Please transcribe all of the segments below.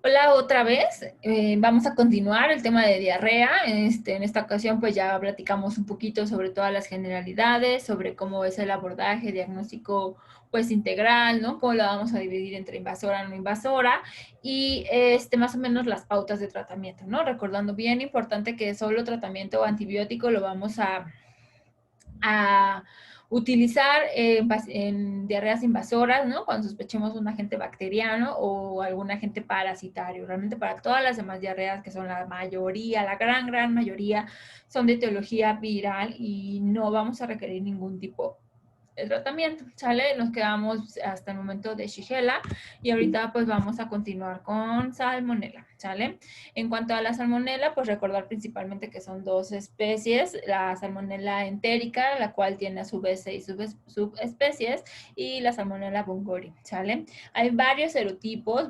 Hola otra vez. Vamos a continuar el tema de diarrea. En esta ocasión pues ya platicamos un poquito sobre todas las generalidades, sobre cómo es el abordaje diagnóstico pues integral, ¿no? Cómo lo vamos a dividir entre invasora, no invasora y más o menos las pautas de tratamiento, ¿no? Recordando bien importante que solo tratamiento antibiótico lo vamos a utilizar en diarreas invasoras, ¿no? Cuando sospechemos un agente bacteriano o algún agente parasitario. Realmente para todas las demás diarreas, que son la mayoría, la gran mayoría, son de etiología viral y no vamos a requerir ningún tipo de tratamiento, ¿sale? Nos quedamos hasta el momento de Shigella y ahorita pues vamos a continuar con Salmonella, ¿sale? En cuanto a la Salmonella, pues recordar principalmente que son dos especies, la Salmonella entérica, la cual tiene a su vez 6 subespecies, y la Salmonella bungori, ¿sale? Hay varios serotipos,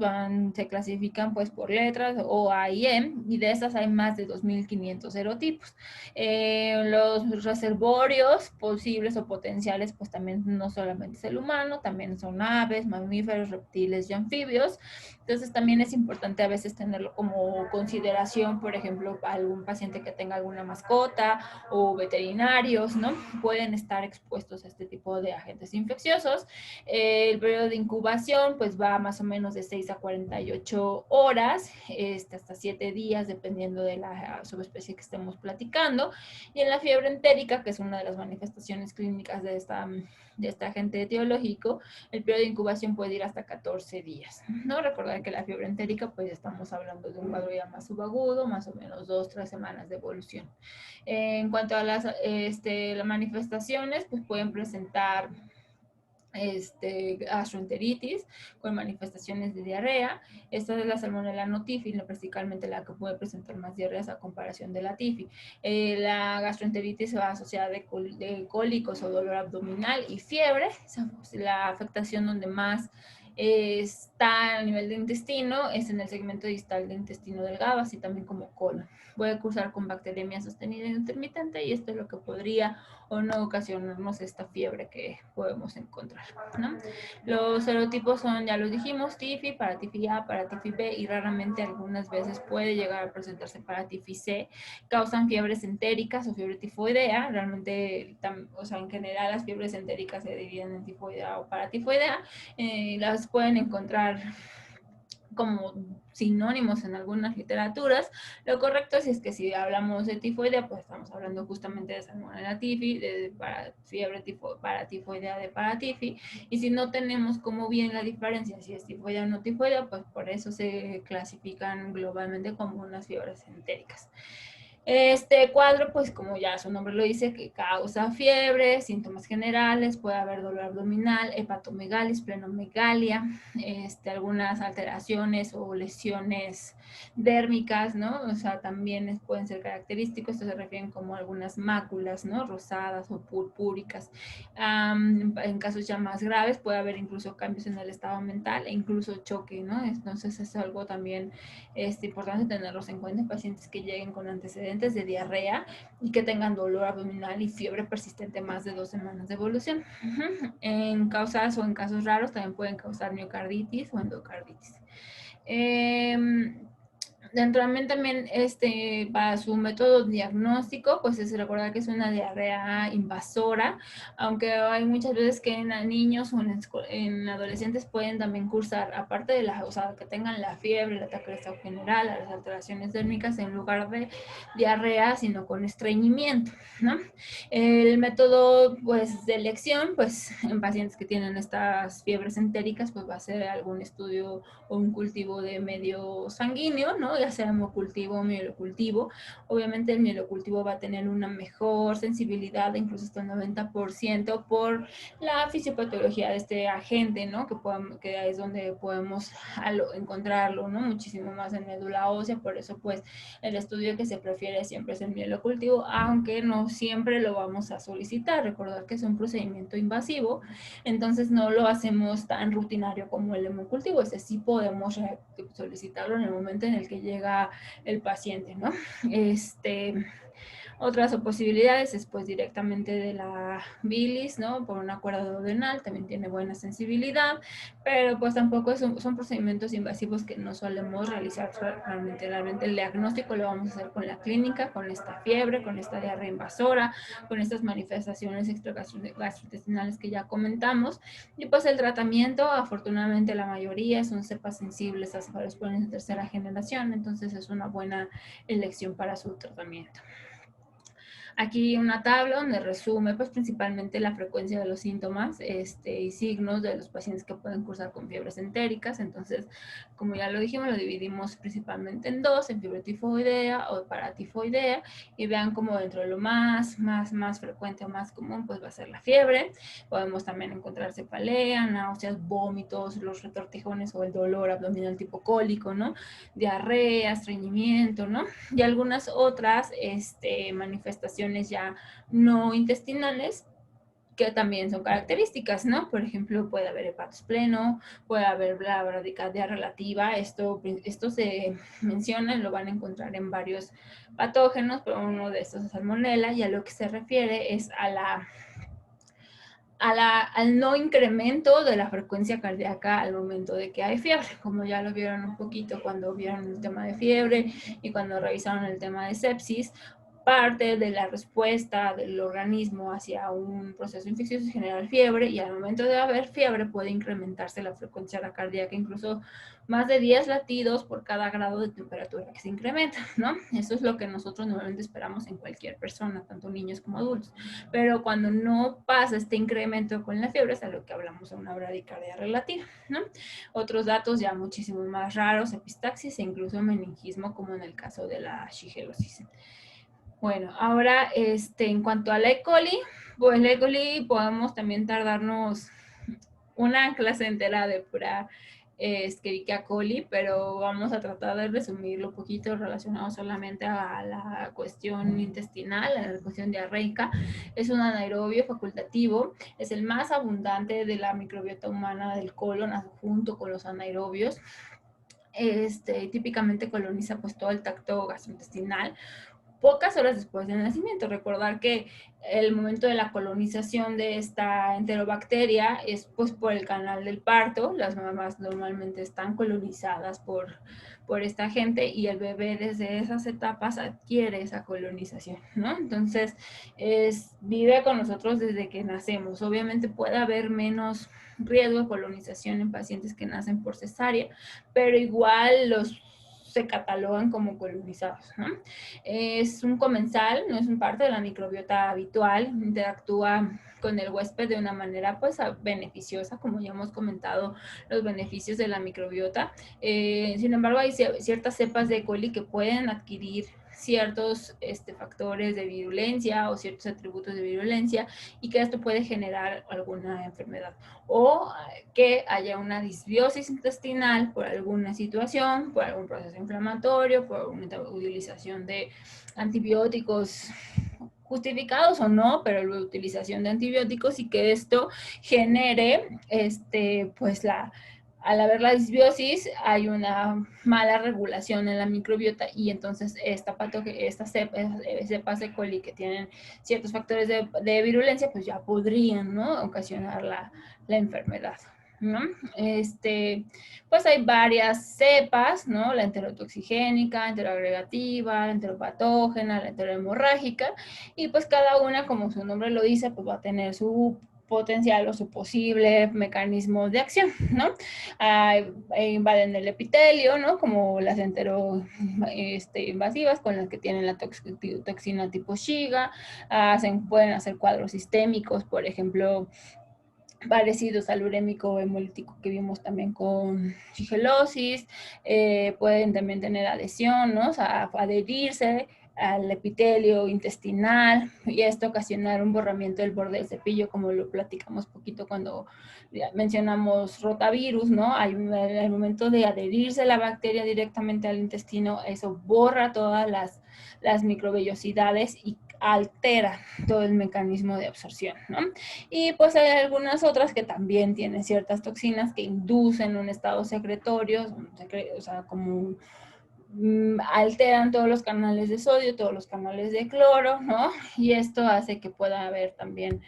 se clasifican pues por letras O, A y E, y de esas hay más de 2.500 serotipos. Los reservorios posibles o potenciales, pues también no solamente es el humano, también son aves, mamíferos, reptiles y anfibios. Entonces también es importante a veces tenerlo como consideración, por ejemplo, algún paciente que tenga alguna mascota o veterinarios, ¿no? Pueden estar expuestos a este tipo de agentes infecciosos. El periodo de incubación pues va más o menos de 6 a 48 horas, hasta 7 días, dependiendo de la subespecie que estemos platicando. Y en la fiebre entérica, que es una de las manifestaciones clínicas de este agente etiológico, el periodo de incubación puede ir hasta 14 días, ¿no? Recordar que la fiebre entérica, pues estamos hablando de un cuadro ya más subagudo, más o menos 2, 3 semanas de evolución. En cuanto a las manifestaciones, pues pueden presentar gastroenteritis con manifestaciones de diarrea. Esta es la Salmonella no tifi, principalmente la que puede presentar más diarreas a comparación de la tifi. La gastroenteritis se va asociada de cólicos o dolor abdominal y fiebre. La afectación donde más está a nivel de intestino es en el segmento distal del intestino delgado, así también como colon. Puede cursar con bacteremia sostenida e intermitente, y esto es lo que podría o no ocasionarnos esta fiebre que podemos encontrar, ¿no? Los serotipos son, ya los dijimos, TIFI, para TIFI A, para TIFI B, y raramente algunas veces puede llegar a presentarse para TIFI C. Causan fiebres entéricas o fiebre tifoidea. Realmente, o sea, en general las fiebres entéricas se dividen en tifoidea o paratifoidea. Las pueden encontrar como sinónimos en algunas literaturas. Lo correcto es que si hablamos de tifoidea, pues estamos hablando justamente de Salmonella tifi, de fiebre paratifoidea de paratifi, y si no tenemos como bien la diferencia si es tifoidea o no tifoidea, pues por eso se clasifican globalmente como unas fiebres entéricas. Este cuadro, pues como ya su nombre lo dice, que causa fiebre, síntomas generales, puede haber dolor abdominal, hepatomegalia, esplenomegalia, algunas alteraciones o lesiones dérmicas, ¿no? O sea, también pueden ser característicos. Esto se refieren como algunas máculas, ¿no? Rosadas o purpúricas. En casos ya más graves puede haber incluso cambios en el estado mental e incluso choque, ¿no? Entonces es algo también importante tenerlos en cuenta en pacientes que lleguen con antecedentes de diarrea y que tengan dolor abdominal y fiebre persistente más de 2 semanas de evolución. En causas o en casos raros también pueden causar miocarditis o endocarditis. Dentro también para su método diagnóstico, pues es recordar que es una diarrea invasora, aunque hay muchas veces que en niños o en adolescentes pueden también cursar, aparte de o sea, que tengan la fiebre, el ataque de estado general, las alteraciones térmicas, en lugar de diarrea, sino con estreñimiento, ¿no? El método, pues, de elección, pues, en pacientes que tienen estas fiebres entéricas, pues va a ser algún estudio o un cultivo de medio sanguíneo, ¿no? Ya sea hemocultivo o mielocultivo. Obviamente el mielocultivo va a tener una mejor sensibilidad, incluso hasta el 90%, por la fisiopatología de este agente, ¿no? Que es donde podemos encontrarlo, ¿no? Muchísimo más en médula ósea. Por eso, pues, el estudio que se prefiere siempre es el mielocultivo, aunque no siempre lo vamos a solicitar. Recordar que es un procedimiento invasivo, entonces no lo hacemos tan rutinario como el hemocultivo. Ese sí podemos solicitarlo en el momento en el que llega el paciente, ¿no? Otras posibilidades es pues directamente de la bilis, ¿no? Por un acuerdo duodenal, también tiene buena sensibilidad, pero pues tampoco son procedimientos invasivos que no solemos realizar realmente. Realmente el diagnóstico lo vamos a hacer con la clínica, con esta fiebre, con esta diarrea invasora, con estas manifestaciones extragastrointestinales que ya comentamos. Y pues el tratamiento, afortunadamente la mayoría son cepas sensibles a cefalosporins de tercera generación, entonces es una buena elección para su tratamiento. Aquí una tabla donde resume pues principalmente la frecuencia de los síntomas y signos de los pacientes que pueden cursar con fiebres entéricas. Entonces, como ya lo dijimos, lo dividimos principalmente en dos, en fiebre tifoidea o paratifoidea, y vean como dentro de lo más frecuente o más común pues va a ser la fiebre. Podemos también encontrar cefalea, náuseas, vómitos, los retortijones o el dolor abdominal tipo cólico, ¿no? Diarrea, estreñimiento, ¿no? Y algunas otras manifestaciones ya no intestinales que también son características, ¿no? Por ejemplo, puede haber hepatospleno, puede haber la bradicardia relativa. Esto se menciona, lo van a encontrar en varios patógenos, pero uno de estos es salmonella, y a lo que se refiere es al no incremento de la frecuencia cardíaca al momento de que hay fiebre, como ya lo vieron un poquito cuando vieron el tema de fiebre y cuando revisaron el tema de sepsis. Parte de la respuesta del organismo hacia un proceso infeccioso es generar fiebre, y al momento de haber fiebre puede incrementarse la frecuencia cardíaca, incluso más de 10 latidos por cada grado de temperatura que se incrementa, ¿no? Eso es lo que nosotros normalmente esperamos en cualquier persona, tanto niños como adultos. Pero cuando no pasa este incremento con la fiebre, es a lo que hablamos de una bradicardia relativa, ¿no? Otros datos ya muchísimo más raros, epistaxis e incluso meningismo, como en el caso de la shigellosis. Bueno, ahora en cuanto a la E. coli, pues la E. coli podemos también tardarnos una clase entera de pura Escherichia coli, pero vamos a tratar de resumirlo un poquito relacionado solamente a la cuestión intestinal, a la cuestión diarreica. Es un anaerobio facultativo, es el más abundante de la microbiota humana del colon junto con los anaerobios. Típicamente coloniza pues todo el tracto gastrointestinal pocas horas después del nacimiento. Recordar que el momento de la colonización de esta enterobacteria es pues por el canal del parto. Las mamás normalmente están colonizadas por esta gente, y el bebé desde esas etapas adquiere esa colonización, ¿no? Entonces, vive con nosotros desde que nacemos. Obviamente puede haber menos riesgo de colonización en pacientes que nacen por cesárea, pero igual se catalogan como colonizados, ¿no? Es un comensal, no es un parte de la microbiota habitual, interactúa con el huésped de una manera pues beneficiosa, como ya hemos comentado los beneficios de la microbiota. Sin embargo, hay ciertas cepas de E. coli que pueden adquirir ciertos factores de virulencia o ciertos atributos de virulencia, y que esto puede generar alguna enfermedad, o que haya una disbiosis intestinal por alguna situación, por algún proceso inflamatorio, por una utilización de antibióticos justificados o no, pero la utilización de antibióticos, y que esto genere pues al haber la disbiosis hay una mala regulación en la microbiota, y entonces estas cepas E. coli que tienen ciertos factores de virulencia pues ya podrían, ¿no?, ocasionar la enfermedad, ¿no? Pues hay varias cepas, ¿no? La enterotoxigénica, enteroagregativa, la enteropatógena, la enterohemorrágica, y pues cada una, como su nombre lo dice, pues va a tener su potencial o su posible mecanismo de acción, ¿no? Invaden el epitelio, ¿no? Como las invasivas, con las que tienen la toxina tipo Shiga. Pueden hacer cuadros sistémicos, por ejemplo, parecidos al urémico hemolítico que vimos también con shigellosis. Pueden también tener adhesión, ¿no? O sea, adherirse al epitelio intestinal, y esto ocasionar un borramiento del borde del cepillo, como lo platicamos poquito cuando mencionamos rotavirus, ¿no? Al momento de adherirse la bacteria directamente al intestino, eso borra todas las microvellosidades y altera todo el mecanismo de absorción, ¿no? Y pues hay algunas otras que también tienen ciertas toxinas que inducen un estado secretorio, o sea, como alteran todos los canales de sodio, todos los canales de cloro, ¿no? Y esto hace que pueda haber también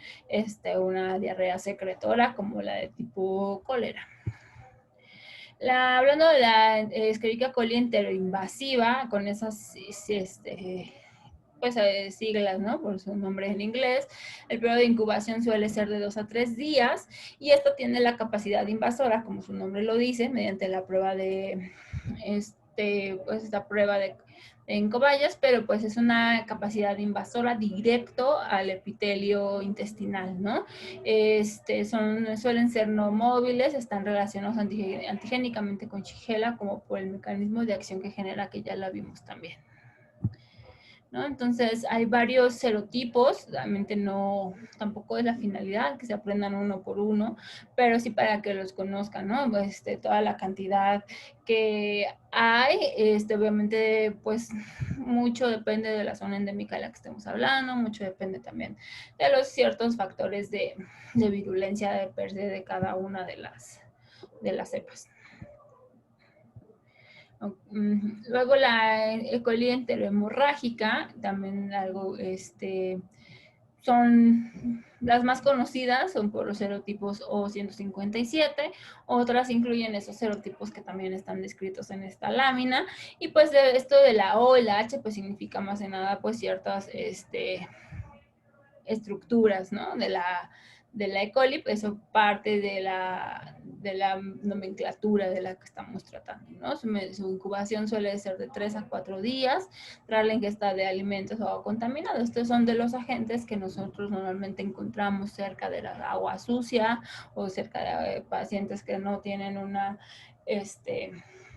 una diarrea secretora como la de tipo cólera. Hablando de la Escherichia coli enteroinvasiva, con esas pues, siglas, ¿no? Por su nombre en inglés. El periodo de incubación suele ser de 2 a 3 días y esto tiene la capacidad invasora, como su nombre lo dice, mediante la prueba de, pues esta prueba de en cobayas, pero pues es una capacidad invasora directo al epitelio intestinal, ¿no? Suelen ser no móviles, están relacionados antigénicamente con Shigella, como por el mecanismo de acción que genera, que ya la vimos también, ¿no? Entonces hay varios serotipos, realmente no, tampoco es la finalidad que se aprendan uno por uno, pero sí para que los conozcan, ¿no? Toda la cantidad que hay, obviamente pues mucho depende de la zona endémica de la que estemos hablando, mucho depende también de los ciertos factores de virulencia de per se de cada una de las cepas. Luego la E. coli enterohemorrágica, también algo, son las más conocidas, son por los serotipos O157, otras incluyen esos serotipos que también están descritos en esta lámina, y pues esto de la O y la H pues significa más que nada pues ciertas estructuras, ¿no? De la E. coli, pues eso parte de la nomenclatura de la que estamos tratando, ¿no? Su incubación suele ser de 3 a 4 días, tras la ingesta de alimentos o agua contaminada. Estos son de los agentes que nosotros normalmente encontramos cerca de la agua sucia o cerca de pacientes que no tienen una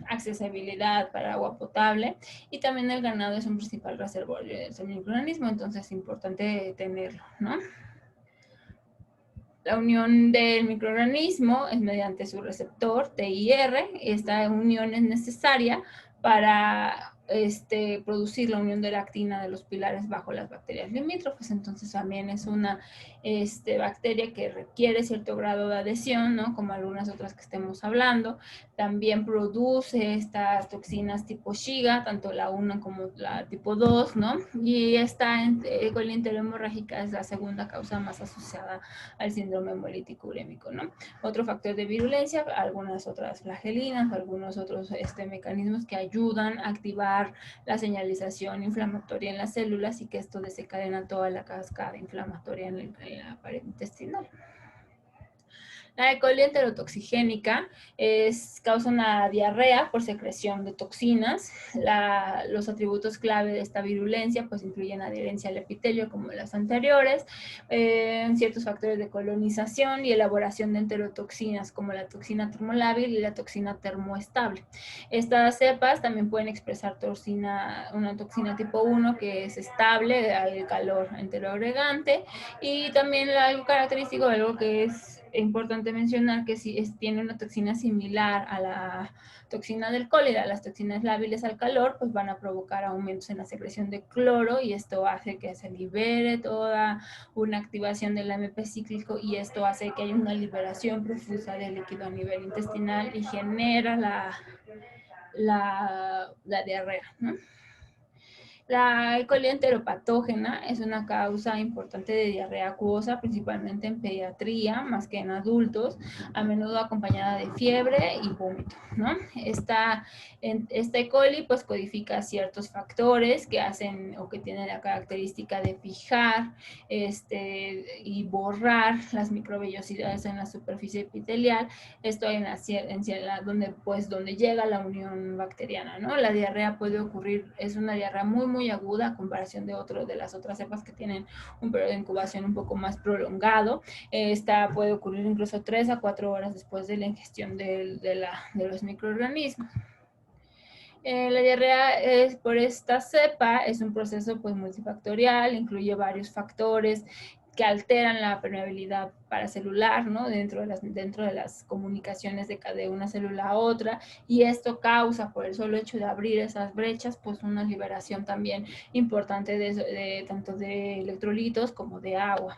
accesibilidad para agua potable, y también el ganado es un principal reservorio de ese microorganismo, entonces es importante tenerlo, ¿no? La unión del microorganismo es mediante su receptor TIR. Esta unión es necesaria para producir la unión de la actina de los pilares bajo las bacterias limítrofes. Entonces también es una bacteria que requiere cierto grado de adhesión, ¿no? Como algunas otras que estemos hablando. También produce estas toxinas tipo Shiga, tanto la 1 como la tipo 2, ¿no? Y esta coli enterohemorrágica es la segunda causa más asociada al síndrome hemolítico urémico, ¿no? Otro factor de virulencia, algunas otras flagelinas, algunos otros mecanismos que ayudan a activar la señalización inflamatoria en las células y que esto desencadena toda la cascada inflamatoria en la pared intestinal. La E. coli enterotoxigénica causa una diarrea por secreción de toxinas. Los atributos clave de esta virulencia pues incluyen adherencia al epitelio como las anteriores, ciertos factores de colonización y elaboración de enterotoxinas como la toxina termolábil y la toxina termoestable. Estas cepas también pueden expresar una toxina tipo 1 que es estable al calor enteroagregante, y también algo característico, algo que es importante mencionar, que si tiene una toxina similar a la toxina del cólera, las toxinas lábiles al calor, pues van a provocar aumentos en la secreción de cloro, y esto hace que se libere toda una activación del AMP cíclico, y esto hace que haya una liberación profusa de líquido a nivel intestinal y genera la diarrea, ¿no? La E. coli enteropatógena es una causa importante de diarrea acuosa, principalmente en pediatría, más que en adultos, a menudo acompañada de fiebre y vómito, ¿no? Esta E. coli pues codifica ciertos factores que hacen o que tienen la característica de fijar y borrar las microvellosidades en la superficie epitelial. Esto donde llega la unión bacteriana, ¿no? La diarrea puede ocurrir, es una diarrea muy aguda a comparación de las otras cepas que tienen un periodo de incubación un poco más prolongado. Esta puede ocurrir incluso 3 a 4 horas después de la ingestión de los microorganismos. La diarrea por esta cepa es un proceso pues multifactorial, incluye varios factores que alteran la permeabilidad paracelular, ¿no? Dentro de las comunicaciones de una célula a otra, y esto causa, por el solo hecho de abrir esas brechas, pues una liberación también importante tanto de electrolitos como de agua.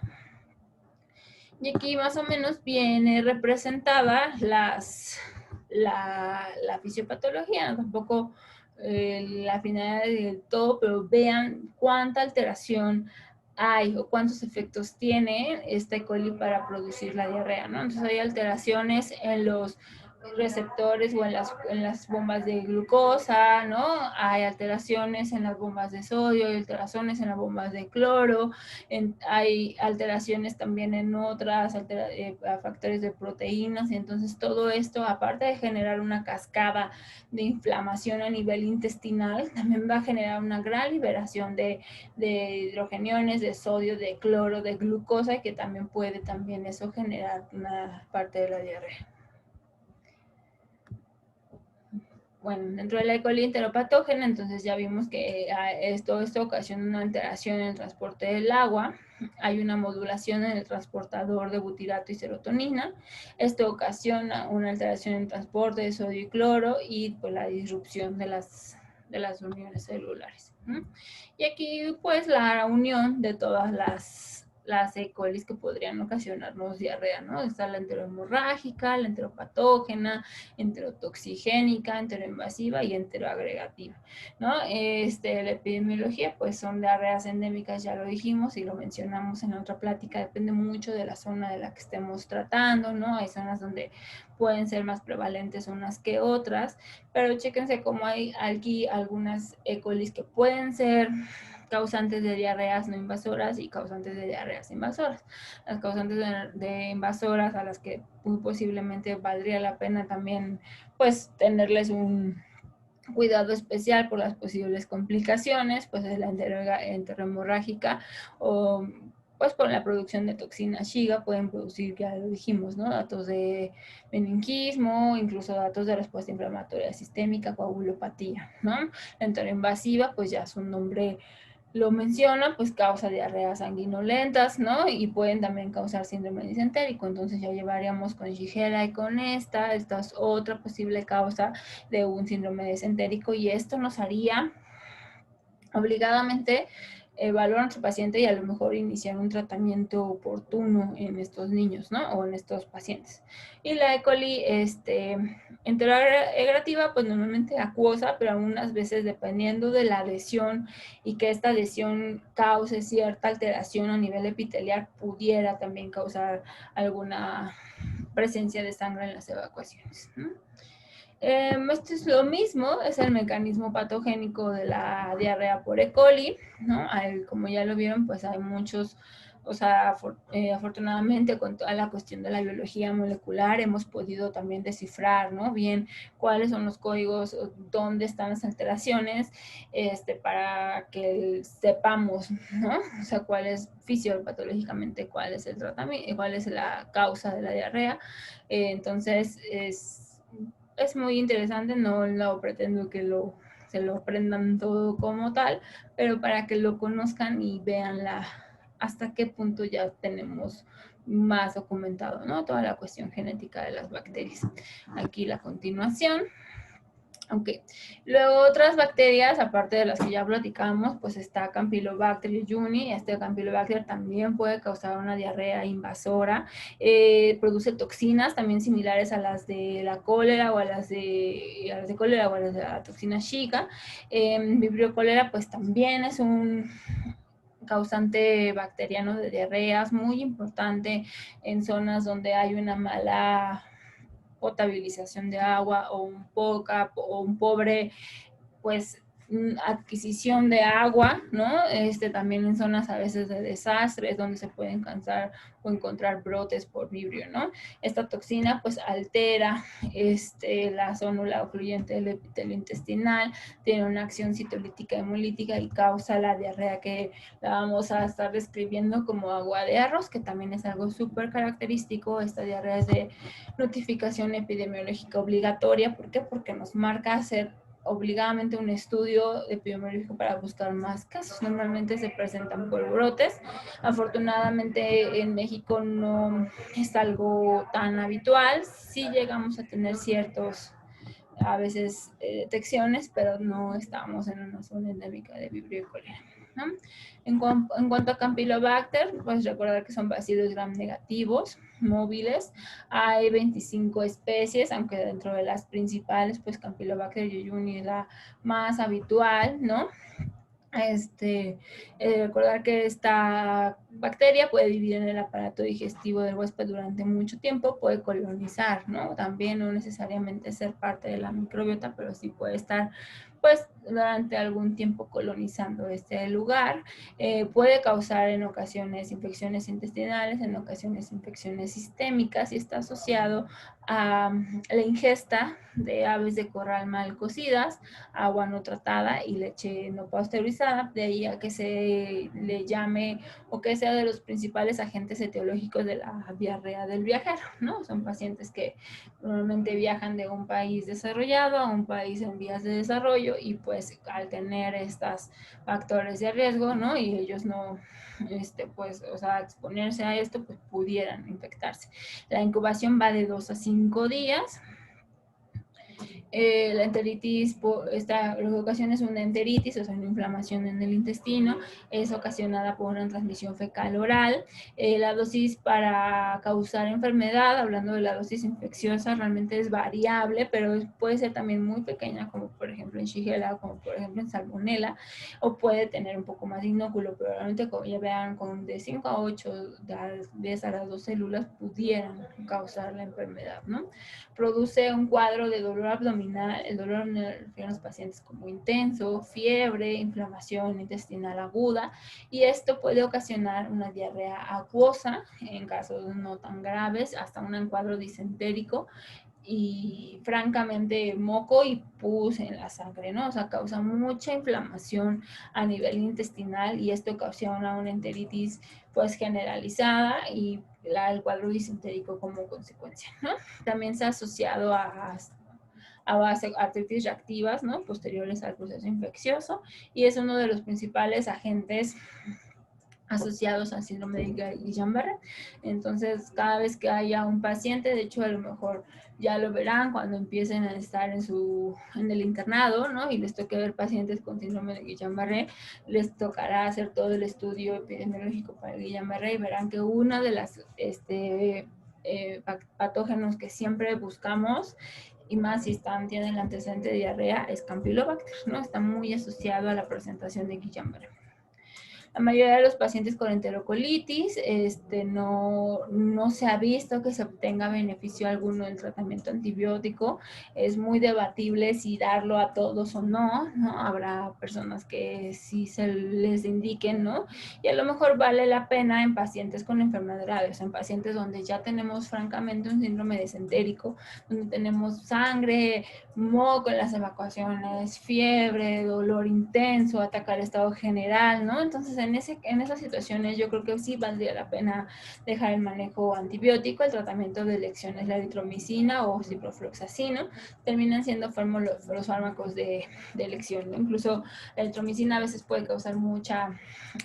Y aquí más o menos viene representada la fisiopatología, ¿no? Tampoco la finalidad del todo, pero vean cuánta alteración hay o cuántos efectos tiene esta E. coli para producir la diarrea, ¿no? Entonces hay alteraciones en los receptores o en las bombas de glucosa, ¿no? Hay alteraciones en las bombas de sodio, hay alteraciones en las bombas de cloro, hay alteraciones también en otras factores de proteínas, y entonces todo esto, aparte de generar una cascada de inflamación a nivel intestinal, también va a generar una gran liberación de hidrogeniones, de sodio, de cloro, de glucosa, que también puede también eso generar una parte de la diarrea. Bueno, dentro de la E. coli enteropatógena, entonces ya vimos que esto ocasiona una alteración en el transporte del agua, hay una modulación en el transportador de butirato y serotonina, esto ocasiona una alteración en el transporte de sodio y cloro y pues, la disrupción de las uniones celulares. Y aquí pues la unión de todas las E. coli que podrían ocasionarnos diarrea, ¿no? Está la enterohemorrágica, la enteropatógena, enterotoxigénica, enteroinvasiva y enteroagregativa, ¿no? La epidemiología, pues son diarreas endémicas, ya lo dijimos y lo mencionamos en otra plática, depende mucho de la zona de la que estemos tratando, ¿no? Hay zonas donde pueden ser más prevalentes unas que otras, pero chéquense cómo hay aquí algunas E. coli que pueden ser causantes de diarreas no invasoras y causantes de diarreas invasoras. Las causantes de invasoras a las que muy posiblemente valdría la pena también pues tenerles un cuidado especial por las posibles complicaciones, pues es la enterohemorrágica o pues por la producción de toxina Shiga pueden producir, ya lo dijimos, ¿no? Datos de meningismo, incluso datos de respuesta inflamatoria sistémica, coagulopatía, ¿no? La enteroinvasiva, pues ya su nombre lo menciona, pues causa diarreas sanguinolentas, ¿no? Y pueden también causar síndrome disentérico. Entonces ya llevaríamos con Shigella y con esta es otra posible causa de un síndrome disentérico y esto nos haría obligadamente evaluar a nuestro paciente y a lo mejor iniciar un tratamiento oportuno en estos niños, ¿no? O en estos pacientes. Y la E. coli enteroagregativa, pues normalmente acuosa, pero algunas veces dependiendo de la lesión y que esta lesión cause cierta alteración a nivel epitelial, pudiera también causar alguna presencia de sangre en las evacuaciones, ¿no? Esto es lo mismo, es el mecanismo patogénico de la diarrea por E. coli, ¿no? Como ya lo vieron, pues hay muchos, o sea, afortunadamente con toda la cuestión de la biología molecular hemos podido también descifrar, ¿no? Bien cuáles son los códigos, dónde están las alteraciones, para que sepamos, ¿no? O sea, cuál es fisiopatológicamente, cuál es el tratamiento, cuál es la causa de la diarrea. Entonces, es muy interesante, no pretendo que se lo aprendan todo como tal, pero para que lo conozcan y vean hasta qué punto ya tenemos más documentado, ¿no? Toda la cuestión genética de las bacterias. Aquí la continuación. Ok, luego otras bacterias, aparte de las que ya platicamos, pues está Campylobacter jejuni. Este Campylobacter también puede causar una diarrea invasora, produce toxinas también similares a las de la cólera o a las de cólera o a las de la toxina Shiga. Vibrio cólera pues también es un causante bacteriano de diarreas muy importante en zonas donde hay una mala potabilización de agua o un pobre pues adquisición de agua, ¿no? También en zonas a veces de desastres donde se pueden causar o encontrar brotes por vibrio, ¿no? Esta toxina pues altera la zónula ocluyente del epitelio intestinal, tiene una acción citolítica hemolítica y causa la diarrea que la vamos a estar describiendo como agua de arroz, que también es algo súper característico. Esta diarrea es de notificación epidemiológica obligatoria. ¿Por qué? Porque nos marca hacer obligadamente un estudio epidemiológico para buscar más casos. Normalmente se presentan por brotes. Afortunadamente en México no es algo tan habitual. Sí llegamos a tener ciertos, a veces, detecciones, pero no estamos en una zona endémica de vibrio y cólera. ¿no? En cuanto a Campylobacter, pues recordar que son bacilos gram negativos, móviles. Hay 25 especies, aunque dentro de las principales, pues Campylobacter jejuni es la más habitual, ¿no? Recordar que esta bacteria puede vivir en el aparato digestivo del huésped durante mucho tiempo, puede colonizar, ¿no? También no necesariamente ser parte de la microbiota, pero sí puede estar, pues, durante algún tiempo colonizando este lugar. Puede causar en ocasiones infecciones intestinales, en ocasiones infecciones sistémicas y está asociado a la ingesta de aves de corral mal cocidas, agua no tratada y leche no pasteurizada, de ahí a que se le llame o que sea de los principales agentes etiológicos de la diarrea del viajero, ¿no? Son pacientes que normalmente viajan de un país desarrollado a un país en vías de desarrollo y pues al tener estos factores de riesgo, ¿no? Y ellos no, pues, o sea, exponerse a esto, pues pudieran infectarse. La incubación va de 2 a 5 días. La enteritis, lo que ocasiona es una enteritis, o sea, una inflamación en el intestino, es ocasionada por una transmisión fecal oral. La dosis para causar enfermedad, hablando de la dosis infecciosa, realmente es variable, pero puede ser también muy pequeña, como por ejemplo en Shigella, como por ejemplo en Salmonella, o puede tener un poco más de inóculo, pero realmente como ya vean, con de 5 a 8, de 10 a las 2 células pudieran causar la enfermedad, ¿no? Produce un cuadro de dolor abdominal. El dolor en los pacientes como intenso, fiebre, inflamación intestinal aguda, y esto puede ocasionar una diarrea acuosa en casos no tan graves, hasta un encuadro disentérico y francamente moco y pus en la sangre, ¿no? O sea, causa mucha inflamación a nivel intestinal y esto ocasiona una enteritis pues generalizada y el cuadro disentérico como consecuencia, ¿no? También se ha asociado a artritis reactivas, ¿no? Posteriores al proceso infeccioso y es uno de los principales agentes asociados al síndrome de Guillain-Barré. Entonces, cada vez que haya un paciente, de hecho, a lo mejor ya lo verán cuando empiecen a estar en el internado, ¿no? Y les toque ver pacientes con síndrome de Guillain-Barré, les tocará hacer todo el estudio epidemiológico para el Guillain-Barré y verán que una de las patógenos que siempre buscamos y más si tienen el antecedente de diarrea es Campylobacter, ¿no? Está muy asociado a la presentación de Guillain-Barré. La mayoría de los pacientes con enterocolitis no se ha visto que se obtenga beneficio alguno del tratamiento antibiótico. Es muy debatible si darlo a todos o no, ¿no? Habrá personas que sí se les indiquen, ¿no? Y a lo mejor vale la pena en pacientes con enfermedades graves, en pacientes donde ya tenemos francamente un síndrome desentérico, donde tenemos sangre, moco en las evacuaciones, fiebre, dolor intenso, ataca al estado general, ¿no? Entonces, en esas situaciones yo creo que sí valdría la pena dejar el manejo antibiótico. El tratamiento de elección es la eritromicina o ciprofloxacino. Terminan siendo los fármacos de elección, ¿no? Incluso la eritromicina a veces puede causar mucha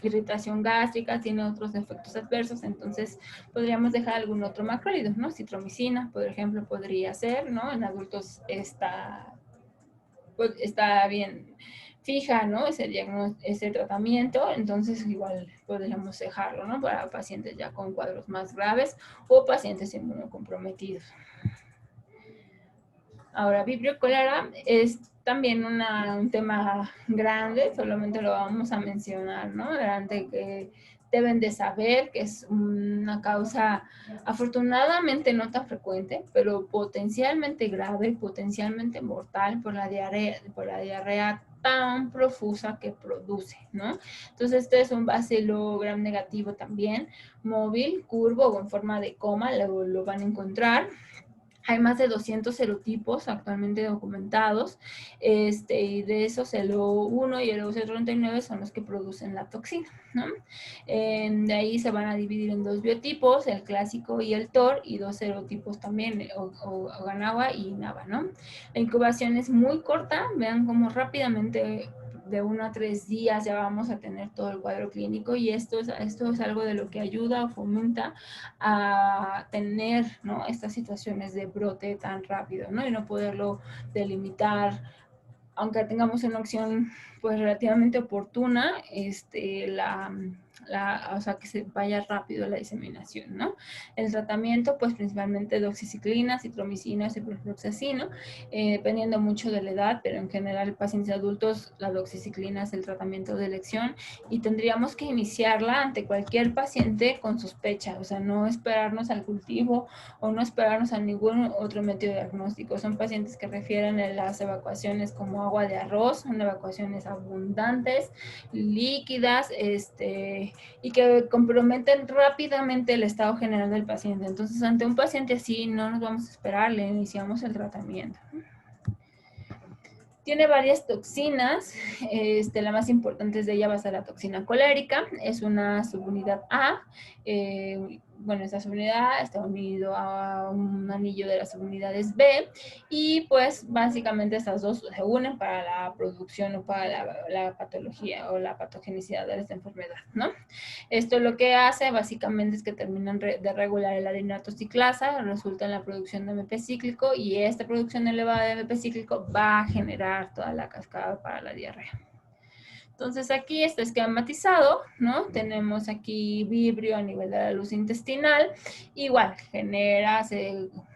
irritación gástrica, tiene otros efectos adversos, entonces podríamos dejar algún otro macrólido, ¿no? Citromicina, por ejemplo, podría ser, ¿no? En adultos está bien fija, ¿no? Ese tratamiento, entonces igual podríamos dejarlo, ¿no? Para pacientes ya con cuadros más graves o pacientes inmunocomprometidos. Ahora, Vibrio cholera es también un tema grande, solamente lo vamos a mencionar, ¿no? Delante que deben de saber que es una causa afortunadamente no tan frecuente, pero potencialmente grave, potencialmente mortal por la diarrea tan profusa que produce, ¿no? Entonces, este es un bacilo gram negativo también, móvil, curvo o en forma de coma, lo van a encontrar. Hay más de 200 serotipos actualmente documentados, y de esos el O1 y el OC39 son los que producen la toxina, ¿no? De ahí se van a dividir en dos biotipos, el clásico y el TOR, y dos serotipos también, Okinawa y Inaba, ¿no? La incubación es muy corta, vean cómo rápidamente de 1 a 3 días ya vamos a tener todo el cuadro clínico y esto es algo de lo que ayuda o fomenta a tener, ¿no? Estas situaciones de brote tan rápido, ¿no? Y no poderlo delimitar aunque tengamos una opción pues relativamente oportuna, o sea, que se vaya rápido la diseminación, ¿no? El tratamiento, pues principalmente doxiciclina, citromicina, ciprofloxacino, dependiendo mucho de la edad, pero en general pacientes adultos la doxiciclina es el tratamiento de elección y tendríamos que iniciarla ante cualquier paciente con sospecha, o sea, no esperarnos al cultivo o no esperarnos a ningún otro método diagnóstico. Son pacientes que refieren a las evacuaciones como agua de arroz, son evacuaciones abundantes, líquidas, y que comprometen rápidamente el estado general del paciente. Entonces, ante un paciente así, no nos vamos a esperar, le iniciamos el tratamiento. Tiene varias toxinas, la más importante de ella va a ser la toxina colérica, es una subunidad A, bueno, esta subunidad A está unido a un anillo de las subunidades B y pues básicamente estas dos se unen para la producción o para la patología o la patogenicidad de esta enfermedad, ¿no? Esto lo que hace básicamente es que terminan de regular el adenoato ciclasa, resulta en la producción de MP cíclico y esta producción elevada de MP cíclico va a generar toda la cascada para la diarrea. Entonces aquí está esquematizado, ¿no? Tenemos aquí vibrio a nivel de la luz intestinal, igual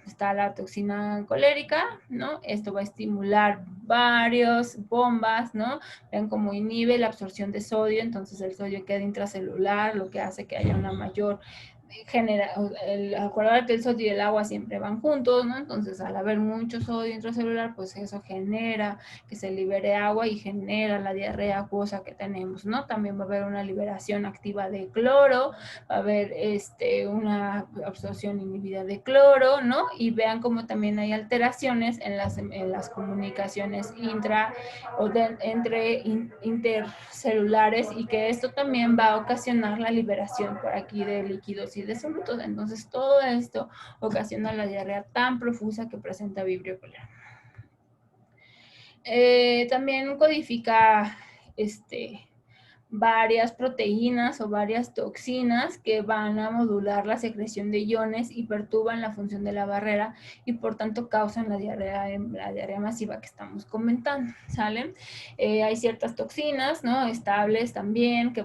está la toxina colérica, ¿no? Esto va a estimular varios bombas, ¿no? Ven cómo inhibe la absorción de sodio, entonces el sodio queda intracelular, lo que hace que haya una mayor acordar que el sodio y el agua siempre van juntos, ¿no? Entonces, al haber mucho sodio intracelular, pues eso genera que se libere agua y genera la diarrea acuosa que tenemos, ¿no? También va a haber una liberación activa de cloro, va a haber una absorción inhibida de cloro, ¿no? Y vean cómo también hay alteraciones en las comunicaciones intercelulares y que esto también va a ocasionar la liberación por aquí de líquidos y de solutos. Entonces, todo esto ocasiona la diarrea tan profusa que presenta Vibrio cholera. También codifica varias proteínas o varias toxinas que van a modular la secreción de iones y perturban la función de la barrera y por tanto causan la diarrea masiva que estamos comentando, ¿sale? Hay ciertas toxinas, ¿no? Estables también que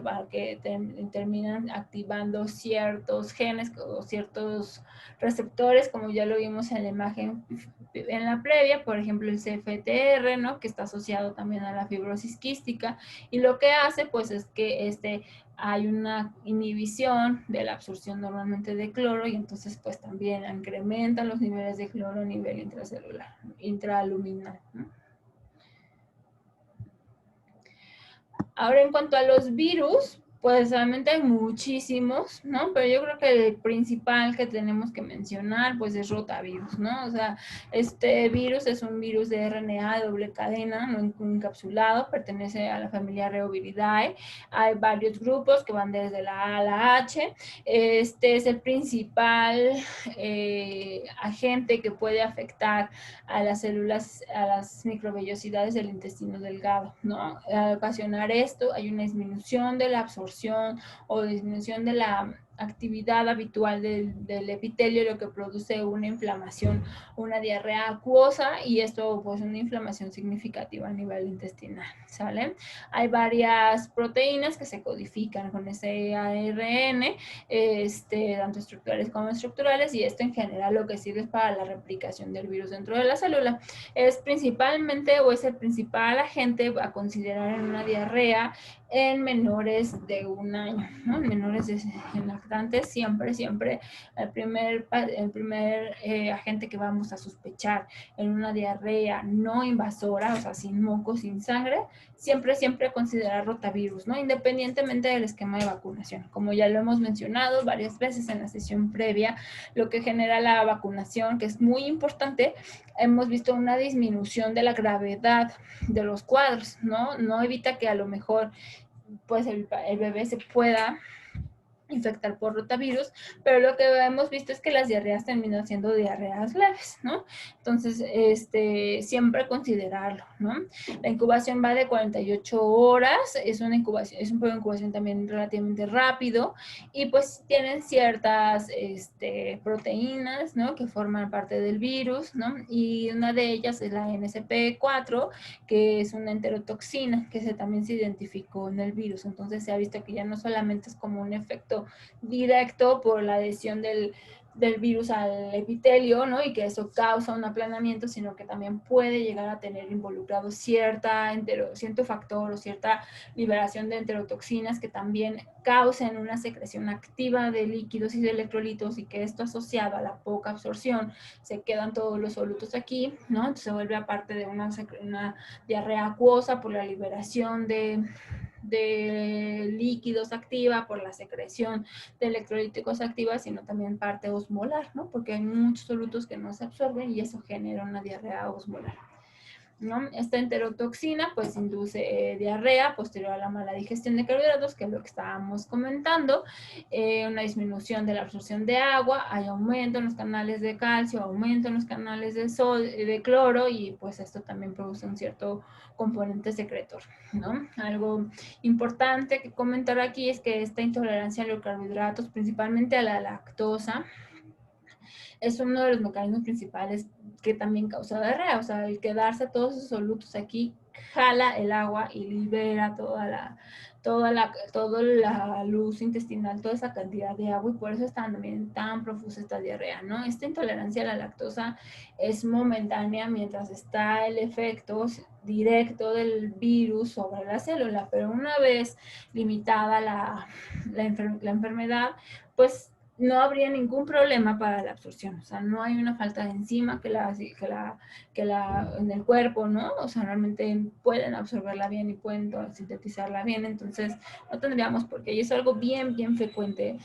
terminan activando ciertos genes o ciertos receptores, como ya lo vimos en la imagen en la previa, por ejemplo el CFTR, ¿no? Que está asociado también a la fibrosis quística y lo que hace pues es que hay una inhibición de la absorción normalmente de cloro y entonces pues también incrementan los niveles de cloro a nivel intracelular, intraluminal, ¿no? Ahora, en cuanto a los virus, pues realmente hay muchísimos, ¿no? Pero yo creo que el principal que tenemos que mencionar, pues es rotavirus, ¿no? O sea, este virus es un virus de RNA de doble cadena, no encapsulado, pertenece a la familia Reoviridae. Hay varios grupos que van desde la A a la H. Este es el principal agente que puede afectar a las células, a las microvellosidades del intestino delgado, ¿no? Al ocasionar esto, hay una disminución de la absorción o disminución de la actividad habitual del epitelio, lo que produce una inflamación, una diarrea acuosa y esto pues una inflamación significativa a nivel intestinal, ¿sale? Hay varias proteínas que se codifican con ese ARN, tanto estructurales como estructurales y esto en general lo que sirve es para la replicación del virus dentro de la célula. Es principalmente o es el principal agente a considerar en una diarrea en menores de 1 año, ¿no? En menores lactantes, siempre el primer agente que vamos a sospechar en una diarrea no invasora, o sea, sin moco, sin sangre, siempre considerar rotavirus, ¿no? Independientemente del esquema de vacunación. Como ya lo hemos mencionado varias veces en la sesión previa, lo que genera la vacunación, que es muy importante, hemos visto una disminución de la gravedad de los cuadros, ¿no? No evita que a lo mejor pues el bebé se pueda infectar por rotavirus, pero lo que hemos visto es que las diarreas terminan siendo diarreas leves, ¿no? Entonces, siempre considerarlo, ¿no? La incubación va de 48 horas, es una incubación, es un periodo de incubación también relativamente rápido, y pues tienen ciertas proteínas, ¿no? Que forman parte del virus, ¿no? Y una de ellas es la NSP4, que es una enterotoxina, que también se identificó en el virus. Entonces se ha visto que ya no solamente es como un efecto directo por la adhesión del virus al epitelio, ¿no? Y que eso causa un aplanamiento, sino que también puede llegar a tener involucrado cierto factor o cierta liberación de enterotoxinas que también causen una secreción activa de líquidos y de electrolitos, y que esto asociado a la poca absorción se quedan todos los solutos aquí, ¿no? Entonces se vuelve aparte de una diarrea acuosa por la liberación de líquidos activa, por la secreción de electrolíticos activa, sino también parte osmolar, ¿no? Porque hay muchos solutos que no se absorben y eso genera una diarrea osmolar, ¿no? Esta enterotoxina pues induce diarrea posterior a la mala digestión de carbohidratos, que es lo que estábamos comentando, una disminución de la absorción de agua, hay aumento en los canales de calcio, aumento en los canales de cloro, y pues esto también produce un cierto componente secretor, ¿no? Algo importante que comentar aquí es que esta intolerancia a los carbohidratos, principalmente a la lactosa, es uno de los mecanismos principales que también causa diarrea. O sea, el quedarse todos esos solutos aquí jala el agua y libera toda la luz intestinal, toda esa cantidad de agua, y por eso está también tan profusa esta diarrea, ¿no? Esta intolerancia a la lactosa es momentánea mientras está el efecto directo del virus sobre la célula, pero una vez limitada la enfermedad, pues no habría ningún problema para la absorción. O sea, no hay una falta de enzima en el cuerpo, ¿no? O sea, realmente pueden absorberla bien y pueden sintetizarla bien, entonces no tendríamos por qué. Y es algo bien, bien frecuente.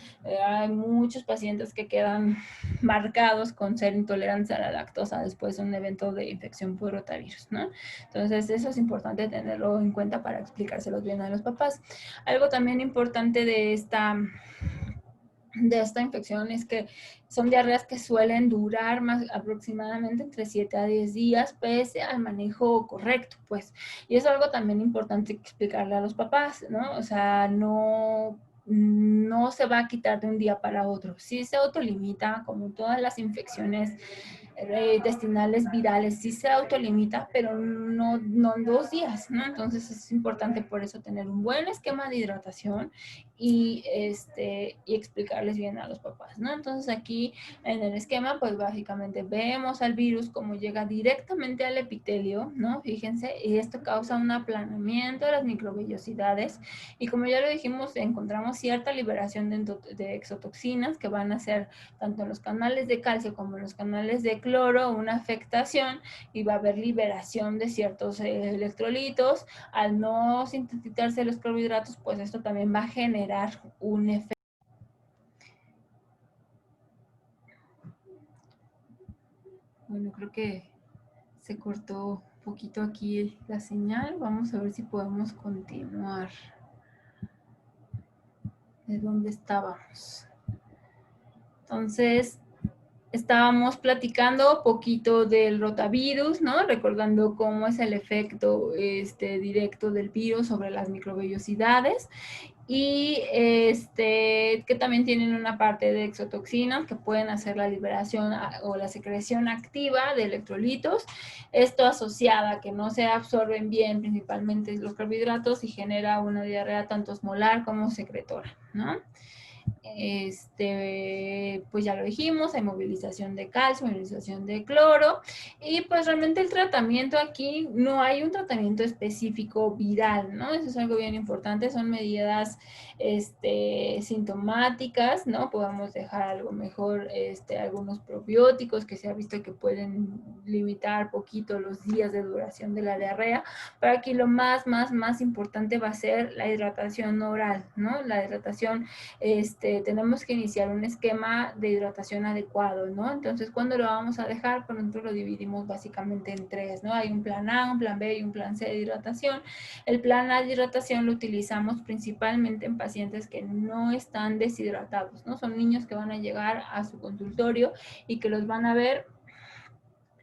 Hay muchos pacientes que quedan marcados con ser intolerantes a la lactosa después de un evento de infección por rotavirus, ¿no? Entonces, eso es importante tenerlo en cuenta para explicárselos bien a los papás. Algo también importante de esta infección es que son diarreas que suelen durar más aproximadamente entre 7 a 10 días, pese al manejo correcto, pues. Y es algo también importante explicarle a los papás, ¿no? O sea, no se va a quitar de un día para otro. Sí se autolimita, como todas las infecciones intestinales virales, sí se autolimita, pero no en 2 días, ¿no? Entonces es importante por eso tener un buen esquema de hidratación y explicarles bien a los papás, ¿no? Entonces aquí en el esquema, pues básicamente vemos al virus como llega directamente al epitelio, ¿no? Fíjense, y esto causa un aplanamiento de las microvellosidades, y como ya lo dijimos, encontramos cierta liberación de exotoxinas que van a ser tanto en los canales de calcio como en los canales de cloro una afectación, y va a haber liberación de ciertos electrolitos. Al no sintetizarse los carbohidratos, pues esto también va a generar un efecto. Bueno, creo que se cortó un poquito aquí la señal. Vamos a ver si podemos continuar de donde estábamos. Entonces, estábamos platicando poquito del rotavirus, ¿no? Recordando cómo es el efecto directo del virus sobre las microvellosidades, y que también tienen una parte de exotoxinas que pueden hacer la liberación o la secreción activa de electrolitos. Esto asociada a que no se absorben bien principalmente los carbohidratos y genera una diarrea tanto osmolar como secretora, ¿no? Pues ya lo dijimos, hay movilización de calcio, movilización de cloro, y pues realmente el tratamiento aquí no hay un tratamiento específico viral, ¿no? Eso es algo bien importante, son medidas sintomáticas, ¿no? Podemos dejar algo mejor, algunos probióticos que se ha visto que pueden limitar poquito los días de duración de la diarrea, pero aquí lo más importante va a ser la hidratación oral, ¿no? La hidratación tenemos que iniciar un esquema de hidratación adecuado, ¿no? Entonces, ¿cuándo lo vamos a dejar? Pues nosotros lo dividimos básicamente en tres, ¿no? Hay un plan A, un plan B y un plan C de hidratación. El plan A de hidratación lo utilizamos principalmente en pacientes que no están deshidratados, ¿no? Son niños que van a llegar a su consultorio y que los van a ver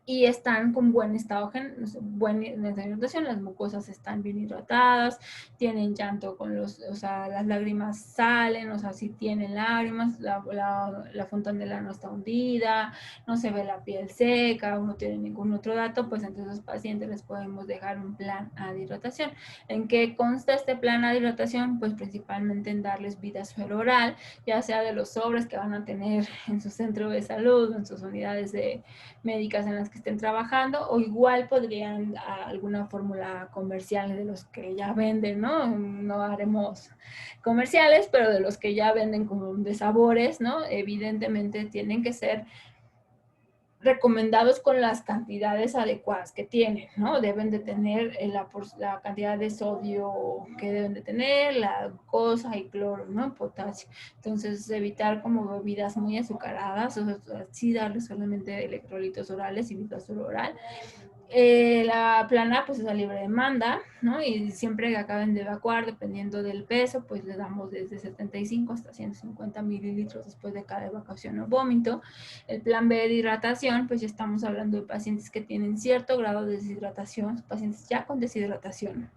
y están con buen estado, buena hidratación, las mucosas están bien hidratadas, tienen llanto con o sea, las lágrimas salen, o sea, si tienen lágrimas, la fontanela no está hundida, no se ve la piel seca, no tiene ningún otro dato, pues entonces a los pacientes les podemos dejar un plan A de hidratación. ¿En qué consta este plan A de hidratación? Pues principalmente en darles vida oral, ya sea de los sobres que van a tener en su centro de salud, en sus unidades médicas en las que estén trabajando, o igual podrían alguna fórmula comercial de los que ya venden, ¿no? No haremos comerciales, pero de los que ya venden como de sabores, ¿no? Evidentemente tienen que ser recomendados con las cantidades adecuadas que tienen, ¿no? Deben de tener la cantidad de sodio que deben de tener, la glucosa y cloro, ¿no? Potasio. Entonces, evitar como bebidas muy azucaradas, o sea, sí darles solamente electrolitos orales y bitasol oral. La plana pues es a libre demanda, ¿no? Y siempre que acaben de evacuar, dependiendo del peso, pues le damos desde 75 hasta 150 mililitros después de cada evacuación o vómito. El plan B de hidratación, pues ya estamos hablando de pacientes que tienen cierto grado de deshidratación, pacientes ya con deshidratación,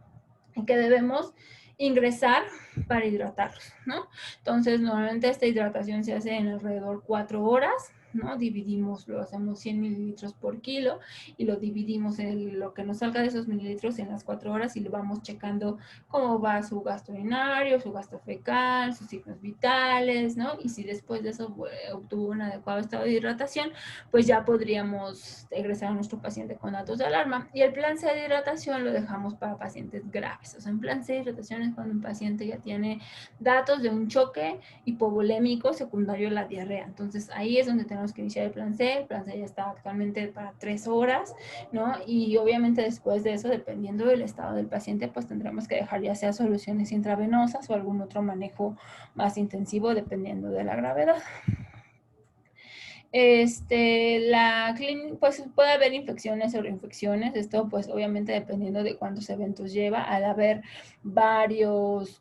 y que debemos ingresar para hidratarlos, ¿no? Entonces, normalmente esta hidratación se hace en alrededor 4 horas, ¿no? Dividimos, lo hacemos 100 mililitros por kilo y lo dividimos en lo que nos salga de esos mililitros en las 4 horas y le vamos checando cómo va su gasto urinario, su gasto fecal, sus signos vitales, ¿no? Y si después de eso obtuvo un adecuado estado de hidratación, pues ya podríamos egresar a nuestro paciente con datos de alarma. Y el plan C de hidratación lo dejamos para pacientes graves. O sea, en plan C de hidratación es cuando un paciente ya tiene datos de un choque hipovolémico secundario a la diarrea. Entonces ahí es donde tenemos que iniciar el plan C. El plan C ya está actualmente para 3 horas, ¿no? Y obviamente después de eso, dependiendo del estado del paciente, pues tendremos que dejar ya sea soluciones intravenosas o algún otro manejo más intensivo dependiendo de la gravedad. Pues puede haber infecciones o reinfecciones, esto pues obviamente dependiendo de cuántos eventos lleva, al haber varios,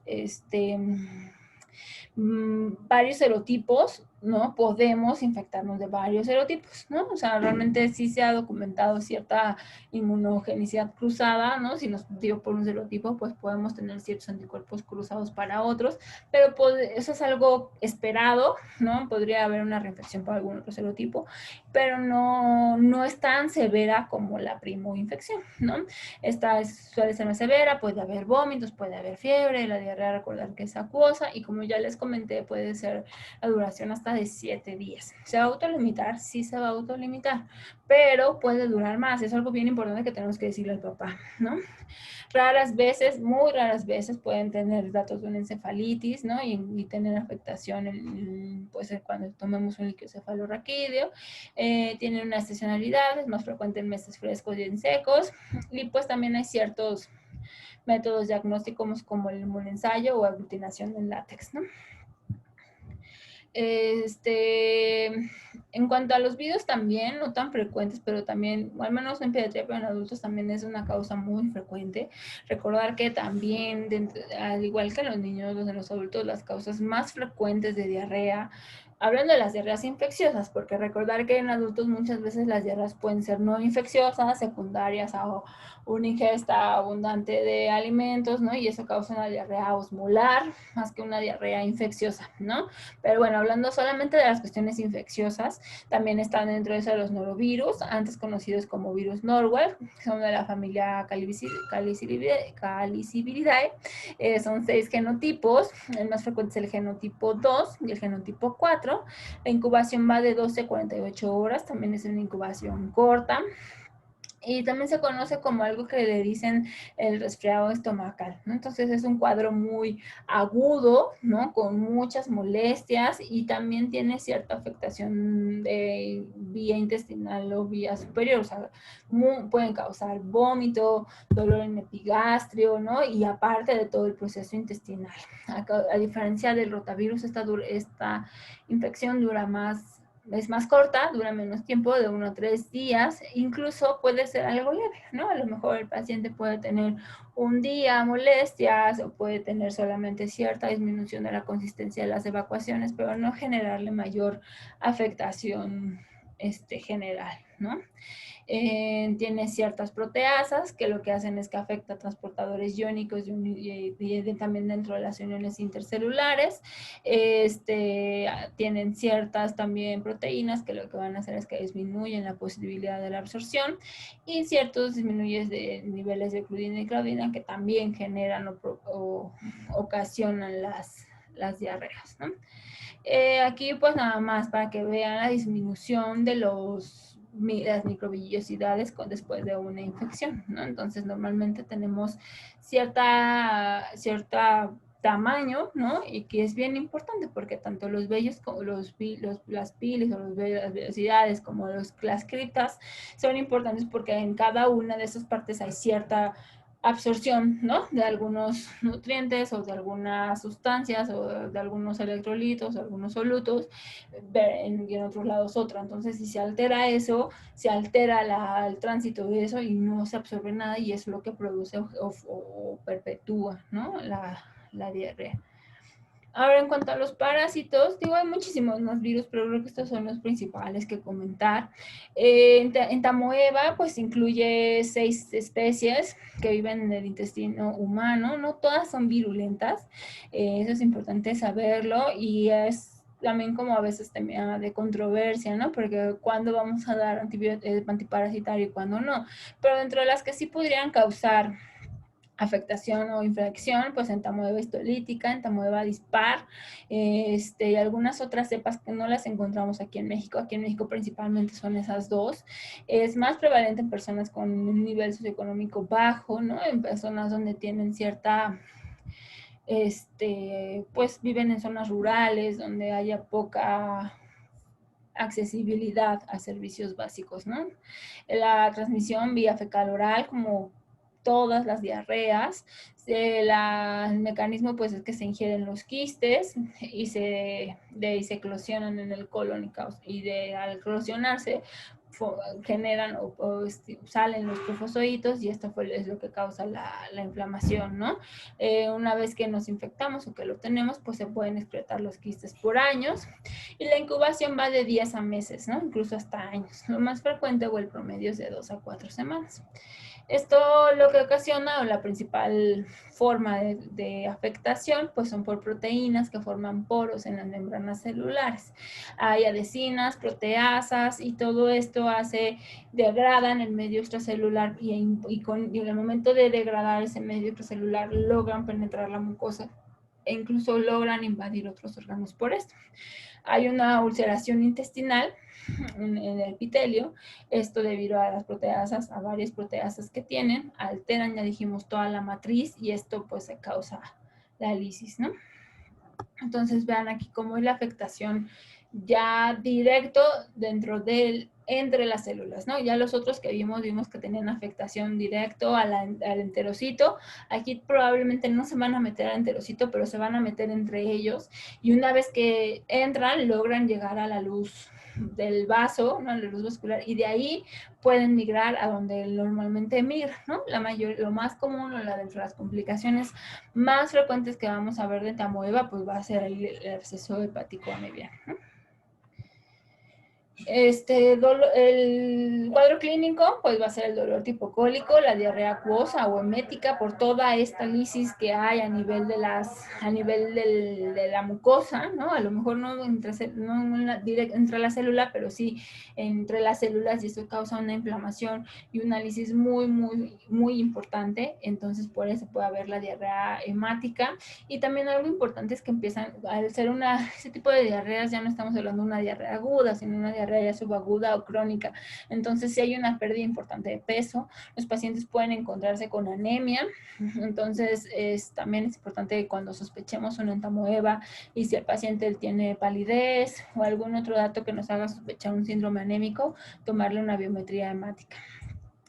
varios serotipos, ¿no? Podemos infectarnos de varios serotipos, ¿no? O sea, realmente sí se ha documentado cierta inmunogenicidad cruzada, ¿no? Si nos dio por un serotipo, pues podemos tener ciertos anticuerpos cruzados para otros, pero eso es algo esperado, ¿no? Podría haber una reinfección por algún otro serotipo, pero no es tan severa como la primoinfección, ¿no? Esta suele ser más severa, puede haber vómitos, puede haber fiebre, la diarrea, recordar que es acuosa, y como ya les comenté, puede ser la duración hasta de 7 días. ¿Se va a autolimitar? Sí se va a autolimitar, pero puede durar más. Es algo bien importante que tenemos que decirle al papá, ¿no? Raras veces, muy raras veces, pueden tener datos de una encefalitis, ¿no? Y tener afectación pues, cuando tomemos un líquido cefalorraquídeo. Tienen una estacionalidad, es más frecuente en meses frescos y en secos. Y pues también hay ciertos métodos diagnósticos como el inmunensayo o aglutinación en látex, ¿no? En cuanto a los virus también, no tan frecuentes, pero también, o al menos en pediatría, pero en adultos también es una causa muy frecuente. Recordar que también, al igual que en los niños, en los adultos, las causas más frecuentes de diarrea, hablando de las diarreas infecciosas, porque recordar que en adultos muchas veces las diarreas pueden ser no infecciosas, secundarias a una ingesta abundante de alimentos, ¿no? Y eso causa una diarrea osmolar más que una diarrea infecciosa, ¿no? Pero bueno, hablando solamente de las cuestiones infecciosas, también están dentro de eso los norovirus, antes conocidos como virus Norwalk, que son de la familia Caliciviridae. Son 6 genotipos, el más frecuente es el genotipo 2 y el genotipo 4. La incubación va de 12 a 48 horas, también es una incubación corta. Y también se conoce como algo que le dicen el resfriado estomacal, ¿no? Entonces es un cuadro muy agudo, ¿no? Con muchas molestias y también tiene cierta afectación de vía intestinal o vía superior, o sea, pueden causar vómito, dolor en epigastrio, ¿no? Y aparte de todo el proceso intestinal. A diferencia del rotavirus, esta infección dura más, es más corta, dura menos tiempo, de 1 a 3 días, incluso puede ser algo leve, ¿no? A lo mejor el paciente puede tener un día molestias o puede tener solamente cierta disminución de la consistencia de las evacuaciones, pero no generarle mayor afectación general, ¿no? Tiene ciertas proteasas que lo que hacen es que afecta a transportadores iónicos y también dentro de las uniones intercelulares. Tienen ciertas también proteínas que lo que van a hacer es que disminuyen la posibilidad de la absorción y ciertos disminuyes de niveles de cludina y claudina que también generan o ocasionan las diarreas, ¿no? Aquí pues nada más para que vean la disminución de las microvillosidades después de una infección, ¿no? Entonces normalmente tenemos cierta tamaño, ¿no? Y que es bien importante porque tanto los vellos como las piles o las vellosidades como las criptas son importantes porque en cada una de esas partes hay cierta absorción, ¿no? De algunos nutrientes o de algunas sustancias o de algunos electrolitos o algunos solutos, y en otros lados otra. Entonces, si se altera eso, se altera el tránsito de eso y no se absorbe nada y es lo que produce o perpetúa, ¿no? La diarrea. Ahora, en cuanto a los parásitos, digo, hay muchísimos más virus, pero creo que estos son los principales que comentar. En Tamoeba, pues incluye 6 especies que viven en el intestino humano. No todas son virulentas, eso es importante saberlo y es también como a veces tema de controversia, ¿no? Porque cuándo vamos a dar antiparasitario y cuándo no. Pero dentro de las que sí podrían causar afectación o infección, pues en Tamoeba histolítica, en Tamoeba dispar, y algunas otras cepas que no las encontramos aquí en México. Aquí en México principalmente son esas dos. Es más prevalente en personas con un nivel socioeconómico bajo, ¿no? En personas donde tienen cierta pues viven en zonas rurales, donde haya poca accesibilidad a servicios básicos, ¿no? La transmisión vía fecal oral, como todas las diarreas, el mecanismo pues es que se ingieren los quistes y de ahí se eclosionan en el colon y al eclosionarse generan salen los trofozoitos y esto es lo que causa la inflamación, ¿no? Una vez que nos infectamos o que lo tenemos, pues se pueden excretar los quistes por años y la incubación va de 10 a meses, ¿no? Incluso hasta años. Lo más frecuente o el promedio es de 2 a 4 semanas. Esto lo que ocasiona, o la principal forma de afectación, pues son por proteínas que forman poros en las membranas celulares. Hay adhesinas, proteasas y todo esto degradan el medio extracelular y en el momento de degradar ese medio extracelular logran penetrar la mucosa e incluso logran invadir otros órganos por esto. Hay una ulceración intestinal en el epitelio, esto debido a las proteasas, a varias proteasas que tienen, alteran, ya dijimos, toda la matriz y esto pues se causa la lisis, ¿no? Entonces vean aquí cómo es la afectación ya directo entre las células, ¿no? Ya los otros que vimos que tenían afectación directo al enterocito. Aquí probablemente no se van a meter al enterocito, pero se van a meter entre ellos. Y una vez que entran, logran llegar a la luz del vaso, ¿no? La luz vascular, y de ahí pueden migrar a donde normalmente migra, ¿no? Lo más común o dentro de las complicaciones más frecuentes que vamos a ver de Tamoeba, pues va a ser el absceso hepático amebiano, ¿no? El cuadro clínico pues va a ser el dolor tipo cólico, la diarrea acuosa o emética por toda esta lisis que hay a nivel de la mucosa, ¿no? A lo mejor no entre la célula, pero sí entre las células y eso causa una inflamación y una lisis muy, muy, muy importante. Entonces por eso puede haber la diarrea hemática. Y también algo importante es que empiezan, al ser ese tipo de diarreas, ya no estamos hablando de una diarrea aguda, sino una diarrea diarrea subaguda o crónica. Entonces, si hay una pérdida importante de peso, los pacientes pueden encontrarse con anemia. Entonces, también es importante que cuando sospechemos un entamoeba y si el paciente tiene palidez o algún otro dato que nos haga sospechar un síndrome anémico, tomarle una biometría hemática.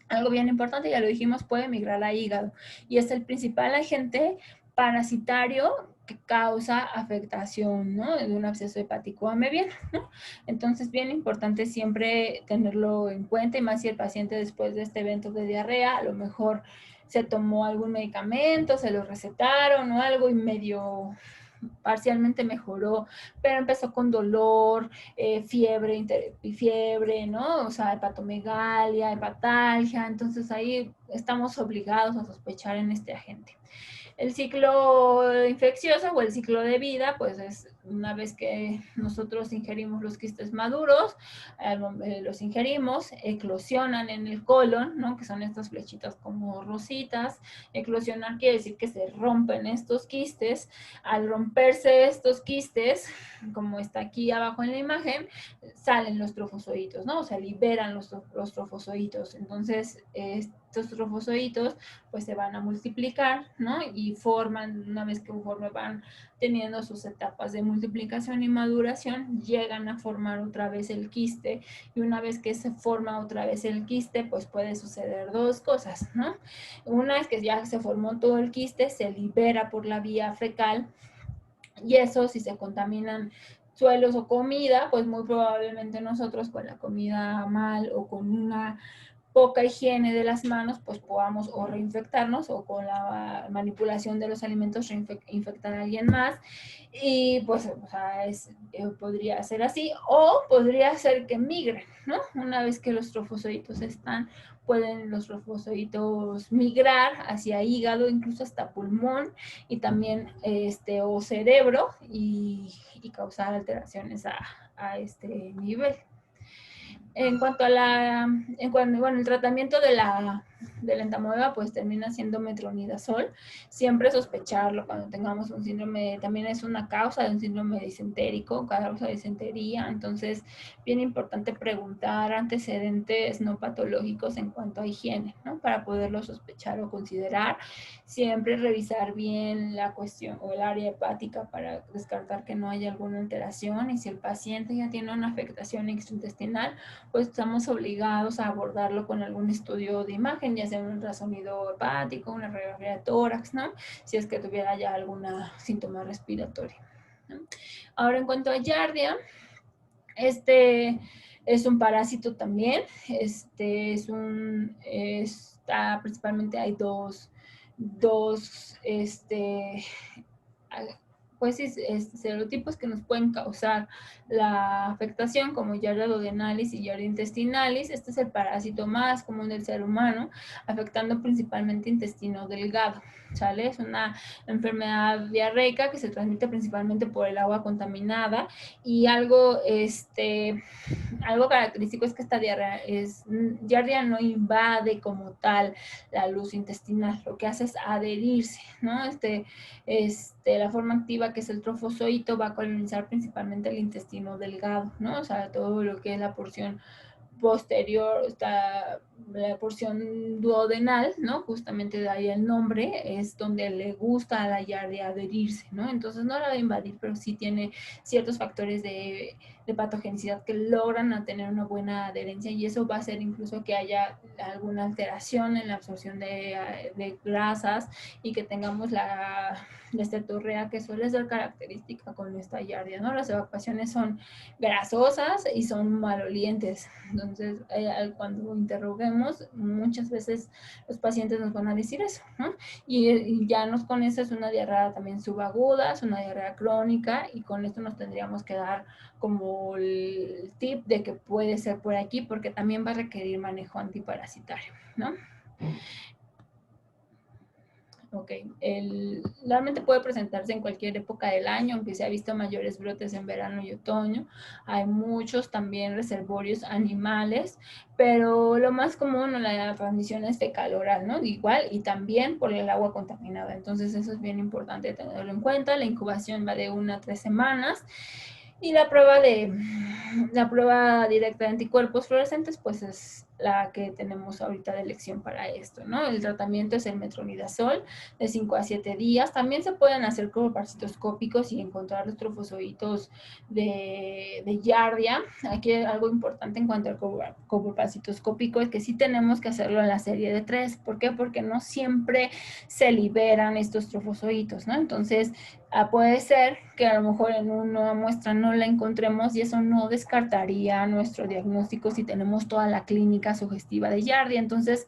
Algo bien importante, ya lo dijimos, puede migrar a hígado y es el principal agente parasitario que causa afectación, ¿no? De un absceso hepático amebiano, ¿no? Entonces, bien importante siempre tenerlo en cuenta y más si el paciente después de este evento de diarrea, a lo mejor se tomó algún medicamento, se lo recetaron o algo y medio parcialmente mejoró, pero empezó con dolor, fiebre, ¿no? O sea, hepatomegalia, hepatalgia, entonces ahí estamos obligados a sospechar en este agente. El ciclo infeccioso o el ciclo de vida, pues es una vez que nosotros ingerimos los quistes maduros, los ingerimos, eclosionan en el colon, ¿no? Que son estas flechitas como rositas. Eclosionar quiere decir que se rompen estos quistes. Al romperse estos quistes, como está aquí abajo en la imagen, salen los trofozoitos, ¿no? O sea, liberan los trofozoitos. Entonces, estos trofozoitos pues se van a multiplicar, ¿no? Y forman, una vez que van teniendo sus etapas de multiplicación y maduración, llegan a formar otra vez el quiste y una vez que se forma otra vez el quiste, pues puede suceder dos cosas, ¿no? Una es que ya se formó todo el quiste, se libera por la vía fecal y eso si se contaminan suelos o comida, pues muy probablemente nosotros con la comida mal o con una poca higiene de las manos, pues podamos o reinfectarnos o con la manipulación de los alimentos infectar a alguien más. Y pues, o sea, podría ser así o podría ser que migren, ¿no? Una vez que los trofozoitos están, pueden los trofozoitos migrar hacia hígado, incluso hasta pulmón y también o cerebro y causar alteraciones a este nivel. En cuanto a bueno, el tratamiento de la entamoeba, pues termina siendo metronidazol. Siempre sospecharlo cuando tengamos un síndrome, también es una causa de un síndrome disentérico, causa de disentería. Entonces, bien importante preguntar antecedentes no patológicos en cuanto a higiene, ¿no? Para poderlo sospechar o considerar. Siempre revisar bien la cuestión o el área hepática para descartar que no haya alguna alteración. Y si el paciente ya tiene una afectación extraintestinal, pues estamos obligados a abordarlo con algún estudio de imagen, ya sea un ultrasonido hepático, una radiografía de tórax, ¿no? Si es que tuviera ya alguna síntoma respiratorio, ¿no? Ahora, en cuanto a Giardia, es un parásito también, está principalmente hay dos pues serotipos que nos pueden causar la afectación, como Giardia duodenalis y Giardia intestinalis. Este es el parásito más común del ser humano, afectando principalmente intestino delgado, ¿sale? Es una enfermedad diarreica que se transmite principalmente por el agua contaminada y algo característico es que esta Giardia no invade como tal la luz intestinal, lo que hace es adherirse, ¿no? La forma activa que es el trofozoito va a colonizar principalmente el intestino delgado, ¿no? O sea, todo lo que es la porción posterior, está la porción duodenal, ¿no? Justamente de ahí el nombre, es donde le gusta a la Giardia adherirse, ¿no? Entonces no la va a invadir, pero sí tiene ciertos factores de patogenicidad que logran a tener una buena adherencia y eso va a hacer incluso que haya alguna alteración en la absorción de grasas y que tengamos la estetorrea que suele ser característica con esta Giardia, ¿no? Las evacuaciones son grasosas y son malolientes. Entonces, cuando interroguemos, muchas veces los pacientes nos van a decir eso, ¿no? Y ya con eso es una diarrea también subaguda, es una diarrea crónica y con esto nos tendríamos que dar como el tip de que puede ser por aquí porque también va a requerir manejo antiparasitario, ¿no? Ok, realmente puede presentarse en cualquier época del año, aunque se ha visto mayores brotes en verano y otoño. Hay muchos también reservorios animales, pero lo más común en la transmisión es fecal oral, ¿no? Igual, y también por el agua contaminada. Entonces eso es bien importante tenerlo en cuenta. La incubación va de 1 a 3 semanas. Y la prueba directa de anticuerpos fluorescentes, pues es la que tenemos ahorita de elección para esto, ¿no? El tratamiento es el metronidazol de 5 a 7 días. También se pueden hacer coprocitoscópicos y encontrar los trofozoitos de Giardia. Aquí hay algo importante en cuanto al coprocitoscópico es que sí tenemos que hacerlo en la serie de 3. ¿Por qué? Porque no siempre se liberan estos trofozoitos, ¿no? Entonces, puede ser que a lo mejor en una muestra no la encontremos y eso no descartaría nuestro diagnóstico si tenemos toda la clínica sugestiva de Giardia. Entonces,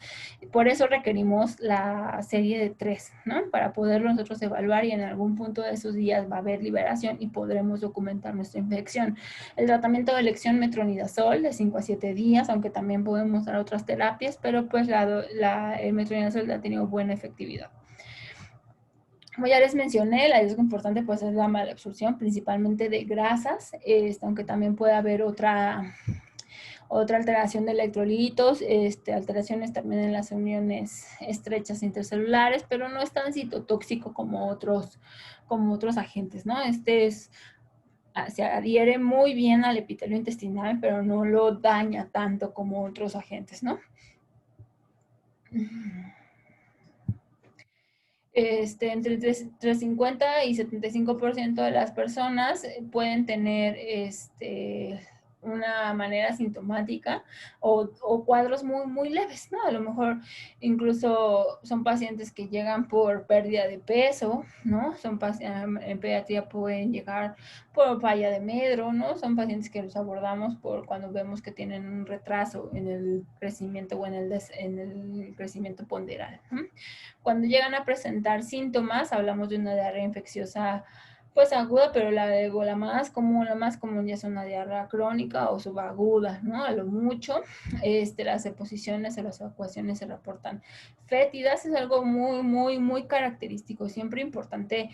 por eso requerimos la serie de 3, ¿no? Para poderlo nosotros evaluar y en algún punto de esos días va a haber liberación y podremos documentar nuestra infección. El tratamiento de elección metronidazol de 5 a 7 días, aunque también podemos dar otras terapias, pero pues el metronidazol ha tenido buena efectividad. Como ya les mencioné, el riesgo importante pues es la mala absorción, principalmente de grasas, aunque también puede haber otra alteración de electrolitos, alteraciones también en las uniones estrechas intercelulares, pero no es tan citotóxico como otros agentes, ¿no? Se adhiere muy bien al epitelio intestinal, pero no lo daña tanto como otros agentes, ¿no? Entre 50 y 75% de las personas pueden tener una manera sintomática o cuadros muy, muy leves, ¿no? A lo mejor incluso son pacientes que llegan por pérdida de peso, ¿no? En pediatría pueden llegar por falla de medro, ¿no? Son pacientes que los abordamos por cuando vemos que tienen un retraso en el crecimiento o en el crecimiento ponderal, ¿no? Cuando llegan a presentar síntomas, hablamos de una diarrea infecciosa pues aguda, pero la más común ya es una diarrea crónica o subaguda, ¿no? A lo mucho, las deposiciones o las evacuaciones se reportan fétidas, es algo muy, muy, muy característico, siempre importante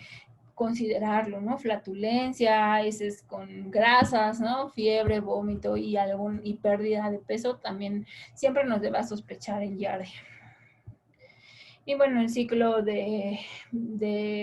considerarlo, ¿no? Flatulencia, heces con grasas, ¿no? Fiebre, vómito y pérdida de peso también siempre nos debe sospechar en Giardia. Y bueno, el ciclo de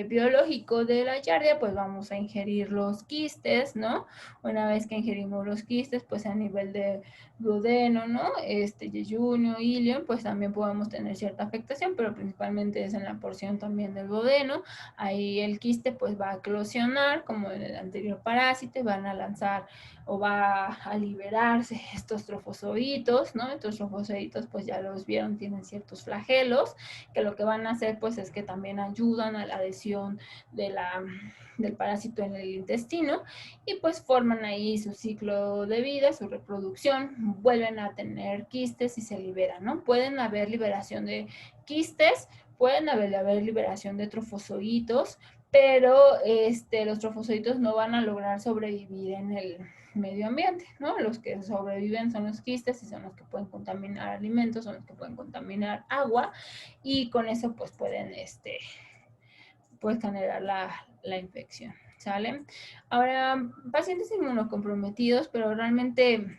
biológico de la Giardia, pues vamos a ingerir los quistes, ¿no? Una vez que ingerimos los quistes, pues a nivel de duodeno, ¿no? Yeyunio, ilion, pues también podemos tener cierta afectación, pero principalmente es en la porción también del duodeno. Ahí el quiste pues va a eclosionar, como en el anterior parásito, van a lanzar o va a liberarse estos trofozoitos, ¿no? Estos trofozoitos pues ya los vieron, tienen ciertos flagelos, que lo que van a hacer pues es que también ayudan a la adhesión del parásito en el intestino y pues forman ahí su ciclo de vida, su reproducción, vuelven a tener quistes y se liberan, ¿no? Pueden haber liberación de quistes, pueden haber liberación de trofozoitos, pero los trofozoitos no van a lograr sobrevivir en el medio ambiente, ¿no? Los que sobreviven son los quistes y son los que pueden contaminar alimentos, son los que pueden contaminar agua y con eso pues pueden pues generar la infección, ¿sale? Ahora, pacientes inmunocomprometidos, pero realmente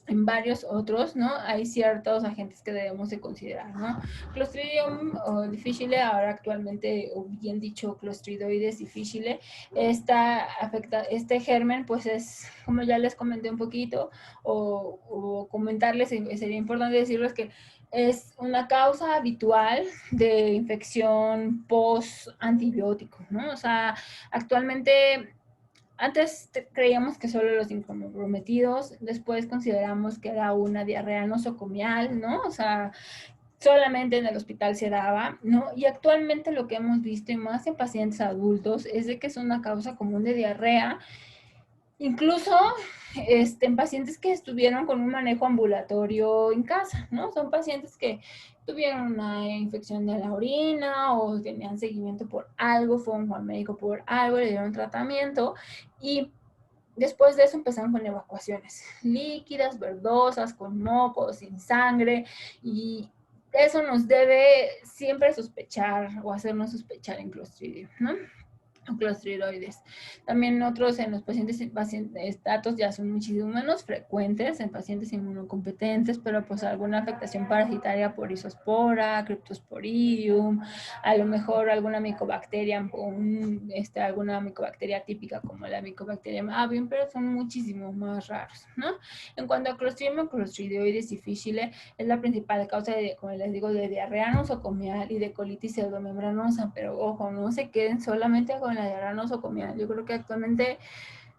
en varios otros, ¿no? Hay ciertos agentes que debemos de considerar, ¿no? Clostridium difficile, ahora actualmente, o bien dicho, Clostridoides difficile, este germen, pues es, como ya les comenté un poquito, o comentarles, sería importante decirles que es una causa habitual de infección post-antibiótico, ¿no? O sea, actualmente antes creíamos que solo los incomprometidos, después consideramos que era una diarrea nosocomial, ¿no? O sea, solamente en el hospital se daba, ¿no? Y actualmente lo que hemos visto, y más en pacientes adultos, es de que es una causa común de diarrea, incluso en pacientes que estuvieron con un manejo ambulatorio en casa, ¿no? Son pacientes que tuvieron una infección de la orina o tenían seguimiento por algo, fueron al médico por algo, le dieron tratamiento y después de eso empezaron con evacuaciones líquidas, verdosas, con mocos, sin sangre y eso nos debe siempre sospechar o hacernos sospechar en Clostridium, ¿no? clostridoides. También otros en los pacientes datos ya son muchísimo menos frecuentes en pacientes inmunocompetentes, pero pues alguna afectación parasitaria por isospora, cryptosporidium, a lo mejor alguna micobacteria, alguna micobacteria típica como la Mycobacterium avium, pero son muchísimo más raros, ¿no? En cuanto a Clostridium, Clostridioides difficile es la principal causa de, como les digo, de diarrea nosocomial y de colitis pseudomembranosa, pero ojo, no se queden solamente con la diarrea nosocomial. Yo creo que actualmente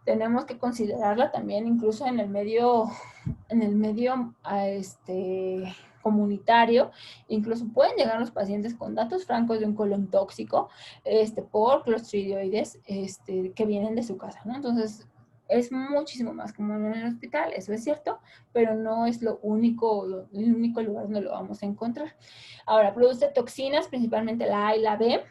tenemos que considerarla también incluso en el medio comunitario. Incluso pueden llegar los pacientes con datos francos de un colon tóxico por clostridioides que vienen de su casa, ¿no? Entonces, es muchísimo más común en el hospital, eso es cierto, pero no es el único lugar donde lo vamos a encontrar. Ahora, produce toxinas, principalmente la A y la B,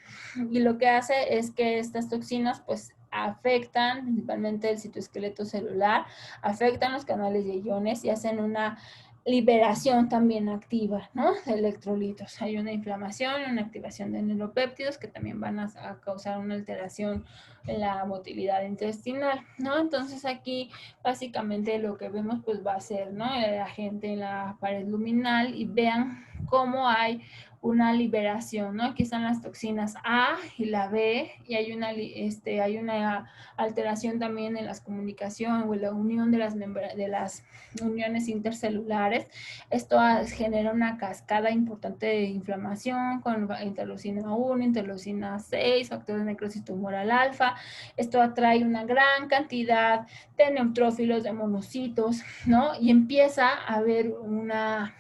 y lo que hace es que estas toxinas, pues, afectan principalmente el citoesqueleto celular, afectan los canales de iones y hacen una liberación también activa, ¿no? De electrolitos. Hay una inflamación, una activación de neuropéptidos que también van a causar una alteración en la motilidad intestinal, ¿no? Entonces aquí básicamente lo que vemos pues va a ser, ¿no? El agente en la pared luminal y vean cómo hay una liberación, ¿no? Aquí están las toxinas A y la B y hay una alteración también en las comunicaciones o en la unión de las uniones intercelulares. Esto genera una cascada importante de inflamación con interleucina 1, interleucina 6, factor de necrosis tumoral alfa. Esto atrae una gran cantidad de neutrófilos, de monocitos, ¿no? Y empieza a haber una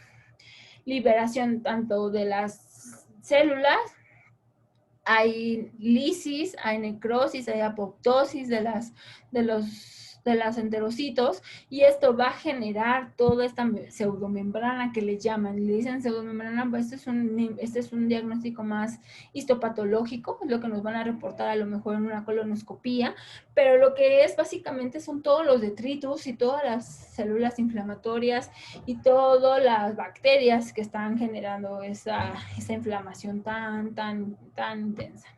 liberación tanto de las células, hay lisis, hay necrosis, hay apoptosis de las enterocitos y esto va a generar toda esta pseudomembrana que le llaman, le dicen pseudomembrana, pues este es un diagnóstico más histopatológico, es lo que nos van a reportar a lo mejor en una colonoscopía, pero lo que es básicamente son todos los detritus y todas las células inflamatorias y todas las bacterias que están generando esa inflamación tan intensa.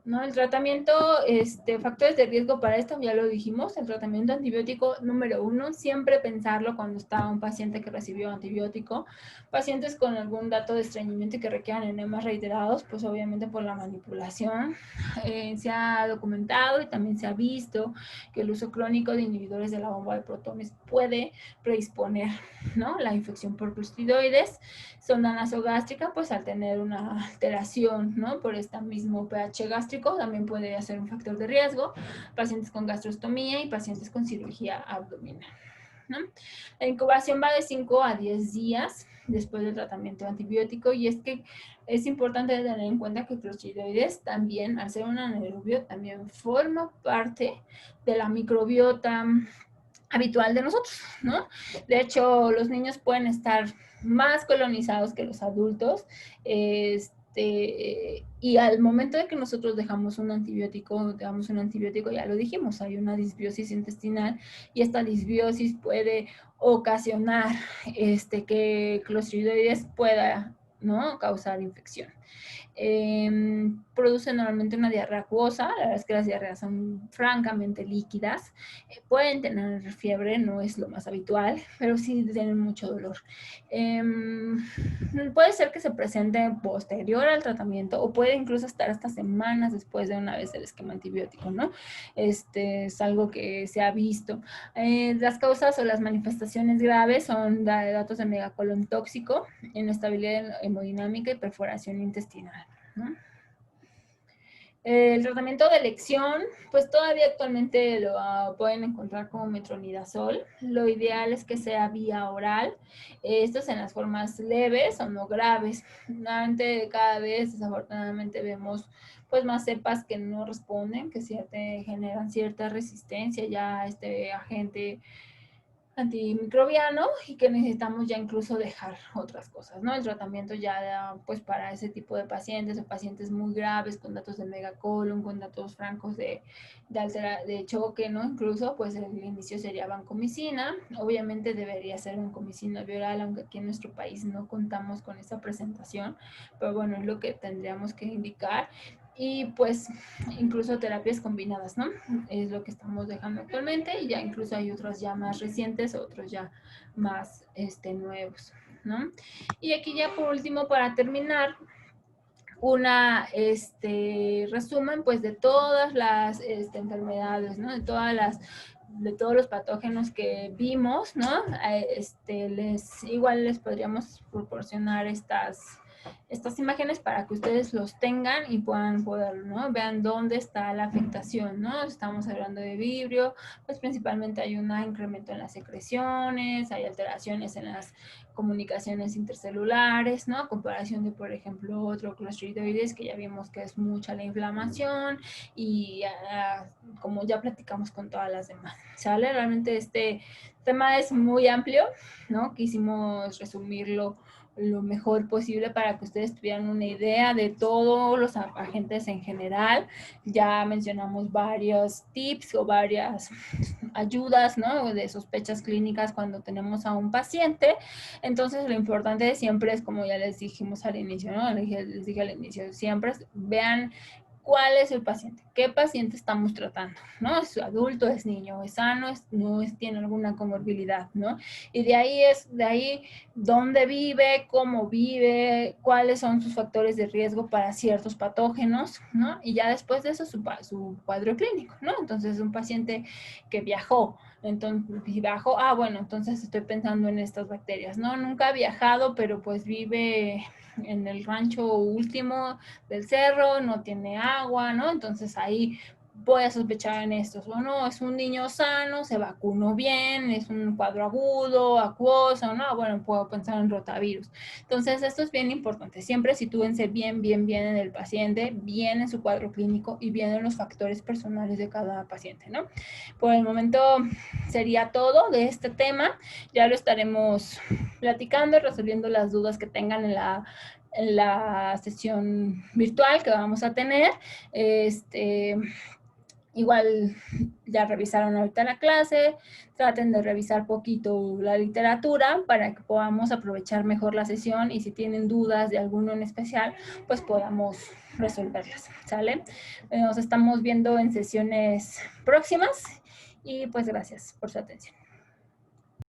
¿No? El tratamiento, factores de riesgo para esto, ya lo dijimos, el tratamiento antibiótico número 1, siempre pensarlo cuando está un paciente que recibió antibiótico. Pacientes con algún dato de estreñimiento y que requieran enemas reiterados, pues obviamente por la manipulación. Se ha documentado y también se ha visto que el uso crónico de inhibidores de la bomba de protones puede predisponer, ¿no? La infección por clostridoides. Sonda nasogástrica, pues al tener una alteración, ¿no? Por este mismo pH gástrico, también puede ser un factor de riesgo. Pacientes con gastrostomía y pacientes con cirugía abdominal, ¿no? La incubación va de 5 a 10 días después del tratamiento antibiótico y es que es importante tener en cuenta que clostridoides también, al ser un anaerobio, también forma parte de la microbiota habitual de nosotros, ¿no? De hecho, los niños pueden estar más colonizados que los adultos, y al momento de que nosotros dejamos un antibiótico, ya lo dijimos, hay una disbiosis intestinal y esta disbiosis puede ocasionar que Clostridoides pueda, ¿no?, causar infección. Produce normalmente una diarrea acuosa, la verdad es que las diarreas son francamente líquidas, pueden tener fiebre, no es lo más habitual, pero sí tienen mucho dolor. Puede ser que se presente posterior al tratamiento o puede incluso estar hasta semanas después de una vez el esquema antibiótico, ¿no? Es algo que se ha visto. Las causas o las manifestaciones graves son datos de megacolon tóxico, inestabilidad hemodinámica y perforación intestinal, ¿no? El tratamiento de elección, pues todavía actualmente lo pueden encontrar como metronidazol. Lo ideal es que sea vía oral. Esto es en las formas leves o no graves. Cada vez, desafortunadamente, vemos pues más cepas que no responden, que generan cierta resistencia ya a este agente antimicrobiano y que necesitamos ya incluso dejar otras cosas, ¿no? El tratamiento ya, pues para ese tipo de pacientes o pacientes muy graves con datos de megacolon, con datos francos de choque, ¿no? Incluso, pues el inicio sería vancomicina. Obviamente debería ser vancomicina oral, aunque aquí en nuestro país no contamos con esa presentación, pero bueno, es lo que tendríamos que indicar. y pues incluso terapias combinadas, ¿no? Es lo que estamos dejando actualmente y ya incluso hay otros ya más recientes, otros ya más nuevos, ¿no? Y aquí ya por último, para terminar, una resumen pues de todas las enfermedades, ¿no? De todos los patógenos que vimos, ¿no? Igual les podríamos proporcionar estas imágenes para que ustedes los tengan y puedan poder, ¿no? Vean dónde está la afectación, ¿no? Estamos hablando de vibrio, pues principalmente hay un incremento en las secreciones, hay alteraciones en las comunicaciones intercelulares, ¿no? A comparación de, por ejemplo, otro clostridoides, que ya vimos que es mucha la inflamación y como ya platicamos con todas las demás, ¿sale? Realmente este tema es muy amplio, ¿no? Quisimos resumirlo lo mejor posible para que ustedes tuvieran una idea de todos los agentes en general. Ya mencionamos varios tips o varias ayudas, ¿no? De sospechas clínicas cuando tenemos a un paciente. Entonces, lo importante siempre es, como ya les dijimos al inicio, ¿no? Les dije al inicio, siempre vean cuál es el paciente, qué paciente estamos tratando, ¿no? ¿Es adulto, es niño, es sano, tiene alguna comorbilidad, ¿no? Y de ahí dónde vive, cómo vive, cuáles son sus factores de riesgo para ciertos patógenos, ¿no? Y ya después de eso su cuadro clínico, ¿no? Entonces, un paciente que viajó, entonces, si viajó, bueno, entonces estoy pensando en estas bacterias, ¿no? Nunca ha viajado, pero pues vive en el rancho último del cerro, no tiene agua, ¿no? Entonces ahí voy a sospechar en estos, o no, es un niño sano, se vacunó bien, es un cuadro agudo, acuoso, ¿no? Bueno, puedo pensar en rotavirus. Entonces, esto es bien importante. Siempre sitúense bien en el paciente, bien en su cuadro clínico y bien en los factores personales de cada paciente, ¿no? Por el momento sería todo de este tema. Ya lo estaremos platicando y resolviendo las dudas que tengan en la sesión virtual que vamos a tener. Igual ya revisaron ahorita la clase, traten de revisar poquito la literatura para que podamos aprovechar mejor la sesión y si tienen dudas de alguno en especial, pues podamos resolverlas, ¿sale? Nos estamos viendo en sesiones próximas y pues gracias por su atención.